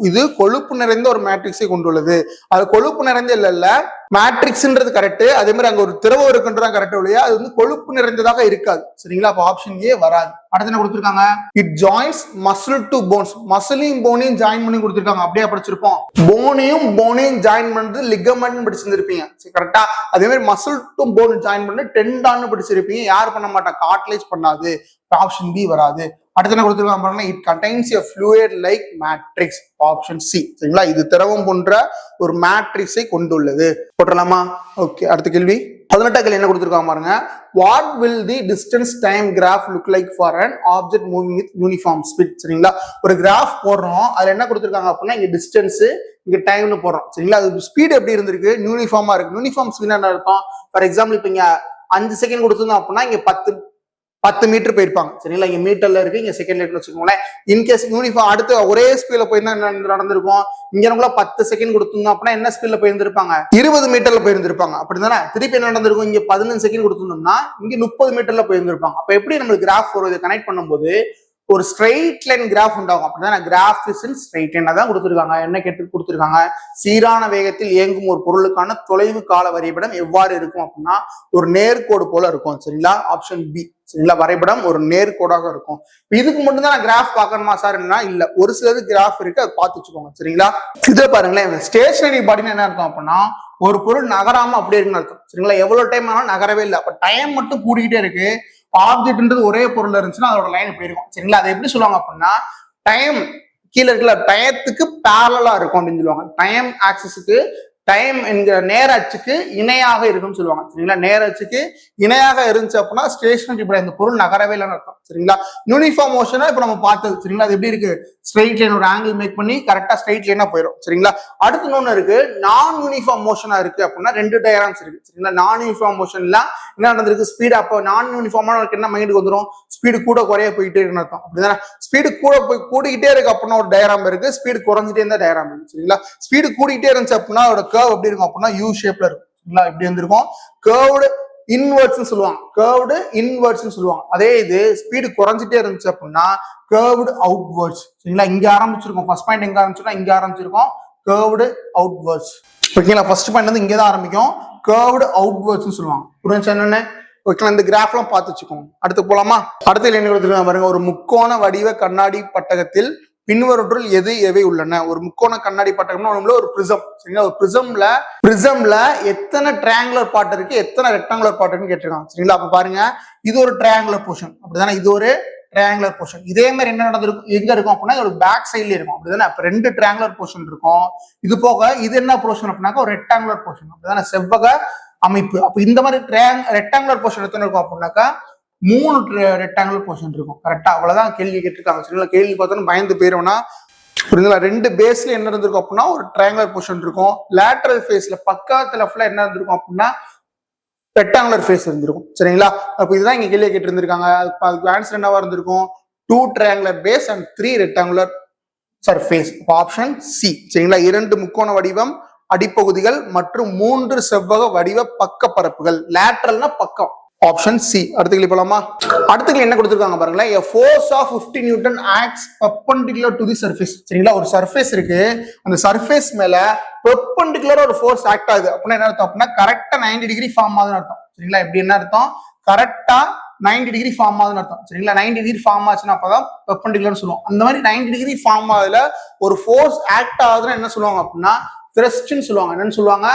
இது கொழுப்பு நிறைந்த ஒரு மேட்ரிக்ஸை கொண்டுள்ளது. அது கொழுப்பு நிறைந்த இல்ல மேட்ரிக்ஸ்ன்றது கரெக்ட். அதே மாதிரி அங்க ஒரு திரவம் இருக்குன்றதான் கரெக்ட் இல்லையா? அது கொழுப்பு நிறைந்ததாக இருக்காது. சரிங்களா, அப்ப ஆப்ஷன் ஏ வராது. அடுத்து என்ன கொடுத்துருக்காங்க? It joins muscle to bones. மசிலையும் போனையும் ஜாயின் பண்ணி கொடுத்துருக்காங்க. அப்படியே படிச்சிருப்போம். போனையும் ஜாயின் பண்றது லிகமெண்ட் படிச்சிருந்திருப்பீங்க. கரெக்டா? அதே மாதிரி மசில் டு போன் ஜாயின் பண்ணி டெண்டான்னு படிச்சிருப்பீங்க. யார் பண்ண மாட்டா? கார்ட்லேஜ் பண்ணாது. ஆப்ஷன் பி வராது. அடுத்து என்ன கொடுத்துருக்காங்க பாருங்க. It contains a fluid like matrix. Option C. சரிங்களா, இது திரவம் போன்ற ஒரு மேட்ரிக்ஸை கொண்டுள்ளது. போட்டலாமா? ஓகே, அடுத்த கேள்வி 18 கேள்வி என்ன கொடுத்துருக்காங்க பாருங்க. What will the distance time graph look like for an object moving with uniform speed? சரிங்களா, ஒரு கிராஃப் போடுறோம். அதுல என்ன கொடுத்துருக்காங்க அப்படின்னா இங்க டிஸ்டன்ஸ், இங்க டைம்னு போடுறோம். சரிங்களா, அது ஸ்பீட் எப்படி இருந்திருக்கு? யூனிஃபார்மா இருக்கு. யூனிஃபார்ம் ஸ்பீட் என்ன இருக்கும்? ஃபார் எக்ஸாம்பிள் இப்ப இங்க 5 செகண்ட் கொடுத்துருந்தோம் அப்படின்னா இங்க 10 மீட்டர் போயிருப்பாங்க. சரிங்களா, இங்க மீட்டர்ல இருக்கு, இங்க செகண்ட்ல இருக்குன்னு வச்சுக்கோங்களேன். இன்கேஸ் யூனிஃபார்ம் அடுத்து ஒரே ஸ்பீட்ல போயிருந்தா என்ன நடந்திருக்கும்? இங்க நமக்குள்ள 10 செகண்ட் கொடுத்துருந்தோம் அப்படின்னா என்ன ஸ்பீட்ல போயிருந்திருப்பாங்க? 20 மீட்டர்ல போயிருந்திருப்பாங்க. அப்படிதானே? திருப்பி என்ன நடந்திருக்கும்? இங்க 15 செகண்ட் கொடுத்துருந்தோம்னா இங்க 30 மீட்டர்ல போயிருந்திருப்பாங்க. அப்ப எப்படி நம்மளுக்கு கிராஃப் வருது? கனெக்ட் பண்ணும்போது ஒரு ஸ்ட்ரெயிட் லைன் கிராஃப் உண்டாகும். அப்படிதான் graph is in straight line தான் கொடுத்துருக்காங்க. என்ன கேட்டு கொடுத்துருக்காங்க? சீரான வேகத்தில் இயங்கும் ஒரு பொருளுக்கான தொலைவு கால வரைபடம் எவ்வாறு இருக்கும் அப்படின்னா ஒரு நேர்கோடு போல இருக்கும். சரிங்களா, ஆப்ஷன் பி. சரிங்களா, வரைபடம் ஒரு நேர்கோடாக இருக்கும். இதுக்கு மட்டும் தான் நான் கிராஃப் பார்க்கணுமா சார்? இல்ல, ஒரு சிலது கிராஃப் இருக்கு, அதை பார்த்து வச்சுக்கோங்க. சரிங்களா, இதை பாருங்களேன். ஸ்டேஷனரி பாடின்னு என்ன இருக்கும் அப்படின்னா ஒரு பொருள் நகராம அப்படியே இருக்குன்னு அர்த்தம். சரிங்களா, எவ்வளவு டைம் ஆனாலும் நகரவே இல்லை. அப்ப டைம் மட்டும் கூடிக்கிட்டே இருக்கு. ஆப்ஜெக்ட்ன்றது ஒரே பொருள் இருந்துச்சுன்னா அதோட லைன் இப்படி இருக்கும். சரிங்களா, அதை எப்படி சொல்லுவாங்க அப்படின்னா டைம் கீழே இருக்குல்ல டயத்துக்கு பேரலா இருக்கும் அப்படின்னு சொல்லுவாங்க. டைம் ஆக்சிஸுக்கு டைம் என்கிற நேர அச்சுக்கு இணையாக இருக்குன்னு சொல்லுவாங்க. சரிங்களா, நேர அச்சுக்கு இணையாக இருந்துச்சு அப்படின்னா ஸ்டேஷனரி இப்படி இந்த பொருள் நகரவே இல்லைன்னு அர்த்தம். சரிங்களா, யூனிஃபார்ம் மோஷனா இப்ப நம்ம பார்த்தது. சரிங்களா, அது எப்படி இருக்கு? ஸ்ட்ரெயிட் லைன் ஒரு ஆங்கிள் மேக் பண்ணி கரெக்டா ஸ்ட்ரெயிட் லைனா போயிடும். சரிங்களா, அடுத்து ஒண்ணு இருக்கு நான் யூனிஃபார்ம் மோஷனா இருக்கு அப்படின்னா 2 டயராம்ஸ் இருக்கு. சரிங்களா, நான் யூனிஃபார்ம் மோஷன்ல என்ன நடந்திருக்கு? ஸ்பீடு அப்போ நான் யூனிஃபார்மான என்ன மைண்டுக்கு வந்துடும்? ஸ்பீடு கூட குறைய போயிட்டே இருக்குன்னு அர்த்தம். அப்படிதானே? ஸ்பீடு கூட போய் கூடிக்கிட்டே இருக்கு அப்படின்னா ஒரு டயராம் இருக்கு. ஸ்பீடு குறைஞ்சிட்டே இருந்தா டயராம் இருக்கு. சரிங்களா, ஸ்பீடு கூடிக்கிட்டே இருந்துச்சு அப்படின்னா அதோட கர்வ் எப்படி இருக்கும் அப்படின்னா யூ ஷேப்ல இருக்கும். சரிங்களா, இப்படி இருந்திருக்கும். கர்வ்டு இன்வெர்ட்ஸ் சொல்லுவாங்க. கர்வ்டு இன்வெர்ட்ஸ் சொல்லுவாங்க. அதே இது ஸ்பீடு குறைஞ்சிட்டே இருந்துச்சு அப்படின்னா கர்வ்டு அவுட்வர்ட்ஸ். சரிங்களா, இங்க ஆரம்பிச்சிருக்கோம். ஃபர்ஸ்ட் பாயிண்ட் எங்க ஆரம்பிச்சிருக்கோம்? இங்க ஆரம்பிச்சிருக்கோம். Curved outwards. ஓகேங்களா, ஃபர்ஸ்ட் பாயிண்ட் இங்க தான் ஆரம்பிக்கும். கர்வ்டு அவுட்வர்ட்ஸ் சொல்லுவாங்க. புரிஞ்சா என்னன்னு? ஓகேங்களா, இந்த கிராஃப் எல்லாம் பார்த்து வச்சுக்கோங்க. அடுத்து போலாமா? அடுத்த என்ன கொடுத்துருக்காங்க பாருங்க. ஒரு முக்கோண வடிவ கண்ணாடி பட்டகத்தில் பின்வருற்றுள் எவை உள்ளன? ஒரு முக்கோண கண்ணாடி பட்டகம்னா ஒரு பிரிசம். சரிங்களா, ஒரு பிரிசம்ல எத்தனை ட்ரையாங்குலர் பார்ட் இருக்கு, எத்தனை ரெக்டாங்குலர் பார்ட் இருக்குன்னு கேட்டிருக்காங்க. சரிங்களா, அப்ப பாருங்க இது ஒரு ட்ரையாங்குலர் போர்ஷன். அப்படிதானே? இது ஒரு ட்ரையாங்குலர் போர்ஷன். இதே மாதிரி என்ன நடந்திருக்கும்? எங்க இருக்கும் அப்படின்னா ஒரு பேக் சைட்ல இருக்கும். அப்படிதானே? அப்ப 2 ட்ரையாங்குலர் போர்ஷன் இருக்கும். இது போக இது என்ன போர்ஷன் அப்படின்னாக்கா ஒரு ரெக்டாங்குலர் போர்ஷன். அப்படிதானே? செவ்வக அமைப்பு. அப்ப இந்த மாதிரி ரெக்டாங்குலர் போர்ஷன் எத்தனை இருக்கும் அப்படின்னாக்கா 3 ரெக்டாங்குலர் போர்ஷன் இருக்கும். கரெக்டா? அவ்வளவுதான் கேள்வி கேட்டிருக்காங்க. சரிங்களா, கேள்வி பார்த்தோன்னு பயந்து போயிருவோம்னா புரியுதுங்களா? 2 பேஸ்ல என்ன இருந்திருக்கும் அப்படின்னா ஒரு ட்ரையாங்குலர் போர்ஷன் இருக்கும். லேட்டரல் ஃபேஸ்ல பக்கத்துல ஃபுல்லா என்ன இருந்திருக்கும் அப்படின்னா ரெக்டாங்குலர் ஃபேஸ் இருந்திருக்கும். சரிங்களா, அப்ப இதுதான் இங்க கேள்வி கேட்டு இருந்திருக்காங்க. அதுக்கு ஆன்சர் என்னவா இருந்திருக்கும்? 2 triangular base and 3 rectangular surface. Option C. சரிங்களா, 2 முக்கோண வடிவம் அடிப்பகுதிகள் மற்றும் 3 செவ்வக வடிவ பக்க பரப்புகள். லேட்டரல்னா பக்கம். Option C. அடுத்த கேள்வி போலாமா? அடுத்த கேள்வி என்ன கொடுத்திருக்காங்க பாருங்களேன். a force of 50 Newton acts perpendicular to the surface. சரிங்களா, ஒரு சர்ஃபேஸ் இருக்கு, அந்த சர்ஃபேஸ் மேல பெர்பெண்டிகுலரா ஒரு ஃபோர்ஸ் ஆக்ட் ஆகுது அப்படின்னா என்ன அர்த்தம் அப்படின்னா கரெக்டா 90 டிகிரி ஃபார்ம் ஆகுதுன்னு அர்த்தம். சரிங்களா, எப்படி என்ன அர்த்தம்? கரெக்டா 90 டிகிரி ஃபார்ம் ஆகுதுன்னு அர்த்தம். சரிங்களா, 90 டிகிரி ஃபார்ம் ஆச்சுன்னா அப்பதான் பெர்பெண்டிகுலர்னு சொல்லுவோம். அந்த மாதிரி 90 டிகிரி ஃபார்ம் ஆகுதுல ஒரு ஃபோர்ஸ் ஆக்ட் ஆகுதுன்னா என்ன சொல்லுவாங்க அப்படின்னா த்ரஸ்ட்னு சொல்லுவாங்க. என்னன்னு சொல்லுவாங்க?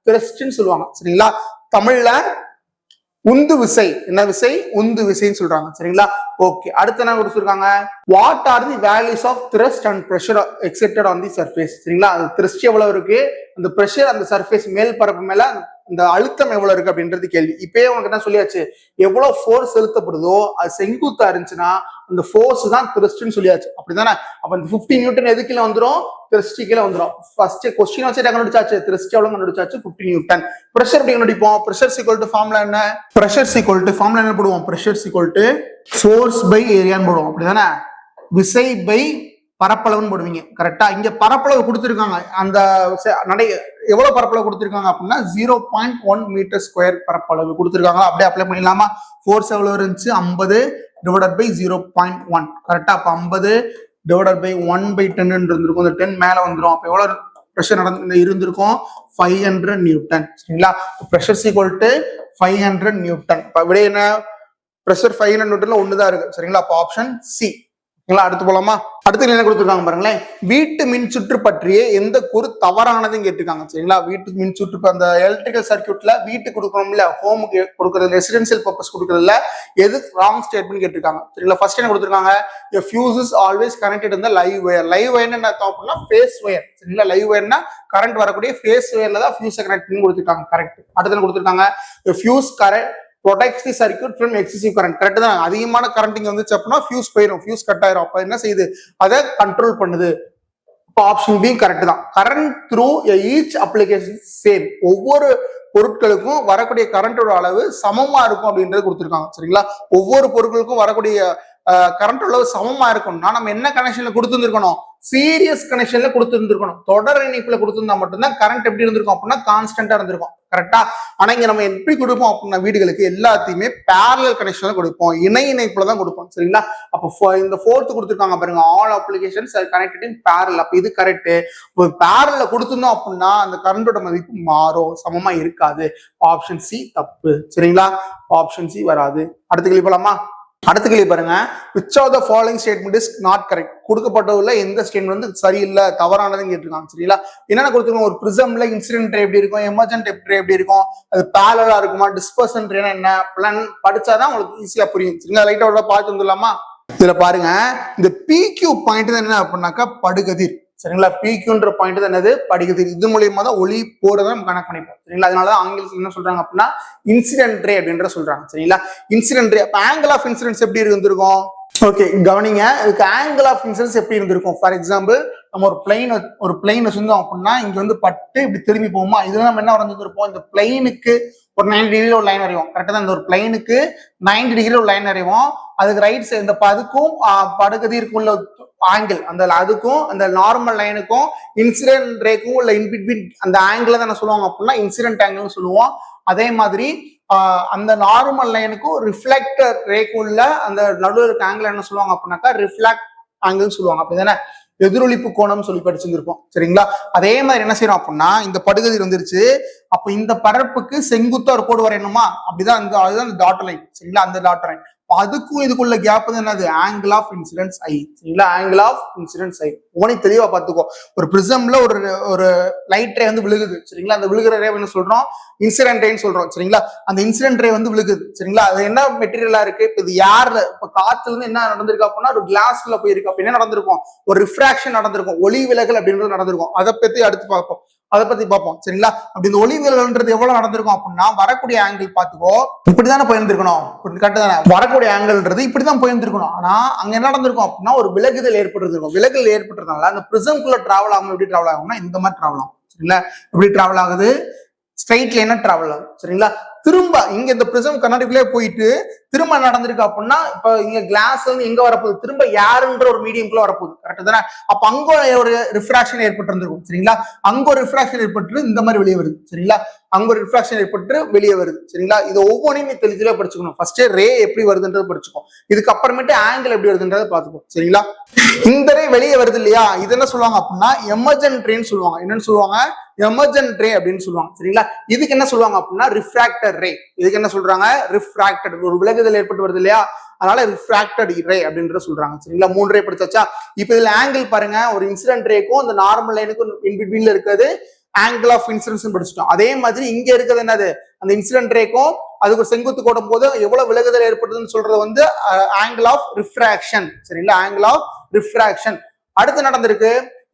த்ரஸ்ட்னு சொல்லுவாங்க. சரிங்களா, தமிழ்ல உந்து விசை. என்ன விசை? உந்து விசைன்னு சொல்றாங்க. சரிங்களா, ஓகே. அடுத்து என்ன கொடுத்துருக்காங்க? What are the values of thrust and pressure exerted on the surface. சரிங்களா, அந்த த்ரஸ்ட் எவ்வளவு இருக்கு, அந்த பிரஷர் அந்த சர்ஃபேஸ் மேல் பரப்பு மேல இந்த அழுத்தம் எவ்வளவு இருக்கு அப்படின்றது கேள்வி. இப்பயே உனக்கு என்ன சொல்லியாச்சு, எவ்வளவு ஃபோர்ஸ் செலுத்தப்படுதோ அது செங்குத்தா இருந்துச்சுன்னா அந்த ஃபோர்ஸ் தான் த்ரஸ்ட்னு சொல்லியாச்சு. அப்படிதானே? அப்ப இந்த 50 நியூட்டன் எது கீழே வந்துடும்? த்ரஸ்ட் கீழே வந்துடும். ஃபர்ஸ்ட் கொஸ்டின் வச்சு கண்டுபிடிச்சாச்சு, த்ரஸ்ட் எவ்வளவு கண்டுபிடிச்சாச்சு? 50 நியூட்டன். பிரஷர் எப்படி கண்டுபிடிப்போம்? பிரஷர் ஈக்குவல் டு ஃபார்முலா என்ன? பிரஷர் ஈக்குவல் டு ஃபார்முலா என்ன போடுவோம்? Pressure equal to force by ஏரியான்னு போடுவோம். அப்படிதானே? விசை பை பரப்பளவுன்னு போடுவீங்க. கரெக்டா? இங்க பரப்பளவு கொடுத்திருக்காங்க. அந்த நடை எவ்வளவு பரப்பளவு கொடுத்திருக்காங்க அப்படின்னா 0.1 மீட்டர் ஸ்கொயர் பரப்பளவு கொடுத்திருக்காங்களா? அப்படியே அப்ளை பண்ணிடலாமா? ஃபோர்ஸ் எவ்வளவு இருந்துச்சு? 50 டிவைடட் பை 0.1. கரெக்டா? அப்ப 50 டிவைடட் பை 1/10 இருந்திருக்கும். இந்த 10 மேல வந்துடும். அப்ப எவ்வளவு பிரஷர் இருந்திருக்கும்? 500 நியூட்டன். சரிங்களா, பிரஷர் ஈக்குவல் டு 500 நியூட்டன். விட என்ன? பிரஷர் 500 நியூட்டன்ல ஒண்ணுதான் இருக்கு. சரிங்களா, அப்ப ஆப்ஷன் சி. அடுத்து போலாமா? அடுத்து என்ன கொடுத்துருக்காங்க பாருங்களேன். வீட்டு மின் சுற்று பற்றிய எந்த கூறு தவறானதுன்னு கேட்டிருக்காங்க. சரிங்களா, வீட்டு மின் சுற்று அந்த எலக்ட்ரிக்கல் சர்க்யூட்ல வீட்டுக்கு கொடுக்கணும்ல, ஹோமுக்கு கொடுக்கறது, ரெசிடென்சியல் பர்பஸ் கொடுக்கறதுல எது ராங் ஸ்டேட்மெண்ட் கேட்டிருக்காங்க. சரிங்களா, ஃபர்ஸ்ட் என்ன கொடுத்துருக்காங்க? a fuse is always connected in the live wire. live wire என்ன அர்த்தம் அப்படின்னா ஃபேஸ் வயர். சரிங்களா, லைவ் வயர்னா கரண்ட் வரக்கூடிய ஃபேஸ் வயர்ல தான் ஃபியூஸ் கனெக்ட் பண்ணி கொடுத்துருக்காங்க. கரெக்ட். அடுத்து என்ன கொடுத்துருக்காங்க? a fuse current protects the circuit from excessive current. Correct தான். அதிகமான கரண்ட் இங்க வந்துச்சு அப்படின்னா ஃபியூஸ் போயிடும், ஃபியூஸ் கட் ஆயிரும். அப்ப என்ன செய்யுது? அதை கண்ட்ரோல் பண்ணுது. ஆப்ஷன் பி கரெக்ட் தான். Current through each application same. ஒவ்வொரு பொருட்களுக்கும் வரக்கூடிய கரண்டோட அளவு சமமா இருக்கும் அப்படின்றது கொடுத்துருக்காங்க. சரிங்களா, ஒவ்வொரு பொருட்களுக்கும் வரக்கூடிய கரண்ட் அளவு சமமா இருக்கும்னா நம்ம என்ன கனெக்ஷன்ல கொடுத்துருக்கணும்? சீரியஸ் கனெக்ஷன்ல கொடுத்துருந்துருக்கணும். தொடர் இணைப்புல கொடுத்திருந்தா மட்டும்தான் கரண்ட் எப்படி இருந்திருக்கும் அப்படின்னா கான்ஸ்டன்டா இருந்திருக்கும். கரெக்டா? ஆனா இங்க நம்ம எப்படி கொடுப்போம் அப்படின்னா வீடுகளுக்கு எல்லாத்தையுமே பேரலல் கனெக்ஷன்ல கொடுப்போம், இணை இணைப்புல தான் கொடுப்போம். சரிங்களா, அப்ப இந்த ஃபோர்த் கொடுத்துருக்காங்க பாருங்க, ஆல் அப்ளிகேஷன்ஸ் ஆர் கனெக்டட் இன் பேரலல். அப்ப இது கரெக்ட். பேரல்ல கொடுத்திருந்தோம் அப்படின்னா அந்த கரண்டோட மதிப்பு மாறும், சமமா இருக்காது. ஆப்ஷன் சி தப்பு. சரிங்களா, ஆப்ஷன் சி வராது. அடுத்த கேள்வி போலாமா? அடுத்த கேள்வி பாருங்க. which of the following statement is not correct? கொடுக்கப்பட்டுள்ள எந்த ஸ்டேட்மெண்ட் வந்து சரியில்லை, தவறானதுன்னு கேட்டிருக்காங்க. சரிங்களா, என்னென்ன கொடுத்துருக்கோம்? ஒரு பிரிசம்ல இன்சிடென்ட் ரே எப்படி இருக்கும், எமர்ஜென்ட் ரே எப்படி இருக்கும், அது பேரலா இருக்குமா, டிஸ்பர்சன் ரேனா என்ன, பிளான் படிச்சாதான் உங்களுக்கு ஈஸியா புரியும். சரிங்களா, லைட்டா பார்த்து வந்துடலாமா? இதுல பாருங்க, இந்த PQ பாயிண்ட் என்ன அப்படின்னாக்கா படுகதிர். சரிங்களா, PQன்ற பாயிண்ட் தான் என்னது? படுகதிர். இது மூலியமா தான் ஒளி போறதை நம்ம கனெக்ட் பண்ணிப்போம். சரிங்களா, அதனாலதான் ஆங்கிலத்தில் என்ன சொல்றாங்க அப்படின்னா இன்சிடென்ட் ரே அப்படின்ற சொல்றாங்க. சரிங்களா, இன்சிடென்ட் ரே. அப்ப ஆங்கிள் ஆஃப் இன்சிடென்ஸ் எப்படி இருந்திருக்கும்? ஓகே, கவனிங்க. இதுக்கு ஆங்கிள் ஆஃப் இன்சிடென்ஸ் எப்படி இருந்திருக்கும்? ஃபார் எக்ஸாம்பிள், நம்ம ஒரு பிளைன் வச்சிருந்தோம் அப்படின்னா இங்க வந்து பட்டு இப்படி திரும்பி போகுமா, இதுல நம்ம என்ன வரைஞ்சிருப்போம்? இந்த பிளைனுக்கு ஒரு 90 டிகிரில ஒரு லைன் வரைவோம். கரெக்டா தான். இந்த ஒரு பிளைனுக்கு 90 டிகிரி ஒரு லைன் வரைவோம். அதுக்கு ரைட் சைடு இந்த அதுக்கும் படுகதிருக்கும் உள்ள ஆங்கிள், அந்த அதுக்கும் அந்த நார்மல் லைனுக்கும் இன்சிடென்ட் ரேக்கும் உள்ள இன்பிட்வீன் அந்த ஆங்கிள் தான் என்ன சொல்லுவாங்க அப்படின்னா இன்சிடென்ட் ஆங்கிள்னு சொல்லுவோம். அதே மாதிரி அந்த நார்மல் லைனுக்கும் ரிஃப்ளெக்டர் ரேக்கும் உள்ள அந்த நடுவில் இருக்க ஆங்கிள் என்ன சொல்லுவாங்க அப்படின்னாக்கா ரிஃப்ளெக்ட் ஆங்கிள் சொல்லுவாங்க. அப்படிதானே? எதிரொலிப்பு கோணம் சொல்லி படிச்சிருந்திருப்போம். சரிங்களா, அதே மாதிரி என்ன செய்யறோம் அப்படின்னா இந்த படுகதிர் வந்துருச்சு. அப்ப இந்த பரப்புக்கு செங்குத்தா ஒரு கோடு வரையணுமா? அப்படிதான் அதுதான் இந்த டாட் லைன். சரிங்களா, அந்த டாட் லைன். அதுக்கும் இதுக்குள்ள கேப் வந்து என்னது? ஆங்கிள் ஆஃப் இன்சிடென்ஸ் ஐ. சரிங்களா, ஆங்கிள் ஆஃப் இன்சிடென்ஸ் ஐ. உனக்கு தெளிவா பாத்துக்கோ. ஒரு பிரிசம்ல ஒரு லைட் ரே வந்து விழுகுது. சரிங்களா, அந்த விழுகிற ரே என்ன சொல்றோம்? இன்சிடென்ட் ரேன்னு சொல்றோம். சரிங்களா, அந்த இன்சிடென்ட் ரே வந்து விழுகுது. சரிங்களா, அது என்ன மெட்டீரியலா இருக்கு? இப்ப இது யாரு இப்ப காத்துல இருந்து என்ன நடந்திருக்கு அப்படின்னா ஒரு கிளாஸ்ல போயிருக்கு. அப்ப என்ன நடந்திருக்கும்? ஒரு ரிஃப்ராக்ஷன் நடந்திருக்கும், ஒளி விலகல் அப்படின்றது நடந்திருக்கும். அதை பத்தி அடுத்து பார்ப்போம். சரிங்களா, அப்படி இந்த ஒளி விலகல்ன்றது எவ்வளவு நடந்திருக்கும் அப்படின்னா வரக்கூடிய ஆங்கிள் பாத்துக்கோ இப்படிதானே போயிருந்திருக்கணும். கரெக்ட் தானே? வரக்கூடிய ஆங்கிள்ன்றது இப்படிதான் போயிருந்திருக்கணும். ஆனா அங்க என்ன நடந்திருக்கும் அப்படின்னா ஒரு விலகுதல் ஏற்பட்டிருக்கும். விலகல் ஏற்பட்டதுனால அந்த பிரிசம்குள்ள டிராவல் ஆகும். எப்படி டிராவல் ஆகும்னா இந்த மாதிரி டிராவல் ஆகும். சரிங்களா, எப்படி டிராவல் ஆகுது? ஸ்ட்ரைட் லைனா டிராவல் ஆகும். சரிங்களா, திரும்ப இங்க இந்த பிரிசம் கண்ணாடிக்குள்ளே போயிட்டு திரும்ப நடந்திருக்கு அப்படின்னா இப்ப இங்க கிளாஸ் வந்து எங்க வரப்போகுது, திரும்ப ஏர்ன்ற ஒரு மீடியம்குள்ள வரப்போகுது. கரெக்ட் தானே? அப்ப அங்க ஒரு ரிஃப்ராக்ஷன் ஏற்பட்டு இருந்திருக்கும். சரிங்களா? அங்க ஒரு ரிஃப்ராக்ஷன் ஏற்பட்டு இந்த மாதிரி வெளியே வருது. சரிங்களா? அங்க ஒரு ரிஃப்ராக்ஷன் ஏற்பட்டு வெளியே வருது. சரிங்களா? இது ஒவ்வொன்றையும் நீ தெளிவா படிச்சுக்கணும். ஃபர்ஸ்ட் ரே எப்படி வருதுன்றது படிச்சுக்கோம். இதுக்கு அப்புறமேட்டு ஆங்கிள் எப்படி வருதுன்றதை பார்த்துக்கோ. சரிங்களா? இந்த ரே வெளியே வருது இல்லையா, இது என்ன சொல்லுவாங்க அப்படின்னா எமர்ஜென்ட் ரேன்னு சொல்லுவாங்க. என்னன்னு சொல்லுவாங்க? எமர்ஜென்ட் ரே அப்படின்னு சொல்லுவாங்க. சரிங்களா? இதுக்கு என்ன சொல்லுவாங்க அப்படின்னா ரிஃப்ராக்டட் ரே. இதுக்கு என்ன சொல்றாங்க? ரிஃப்ராக்டட், ஒரு விலகுதல் ஏற்பட்டு வருது இல்லையா, அதனால ரிஃப்ராக்டட் ரே அப்படின்ற சொல்றாங்க. சரிங்களா? 3 ரே படிச்சாச்சா? இப்ப இதுல ஆங்கிள் பாருங்க, ஒரு இன்சிடென்ட் ரேக்கும் இந்த நார்மல் லைனுக்கும் இன் பிட்வீன்ல இருக்கிறது ஆங்கிள் ஆஃப் இன்சிடென்ஸ் படிச்சிட்டோம். அதே மாதிரி இங்க இருக்கிறது என்னது, அந்த இன்சிடென்ட் ரேக்கும் அதுக்கு செங்குத்து கோடும் போது எவ்வளவு விலகுதல் ஏற்படுதுன்னு சொல்றது வந்து ஆங்கிள் ஆஃப் ரிஃப்ராக்ஷன். சரிங்களா? Angle of refraction. அடுத்து நடந்திருக்கு,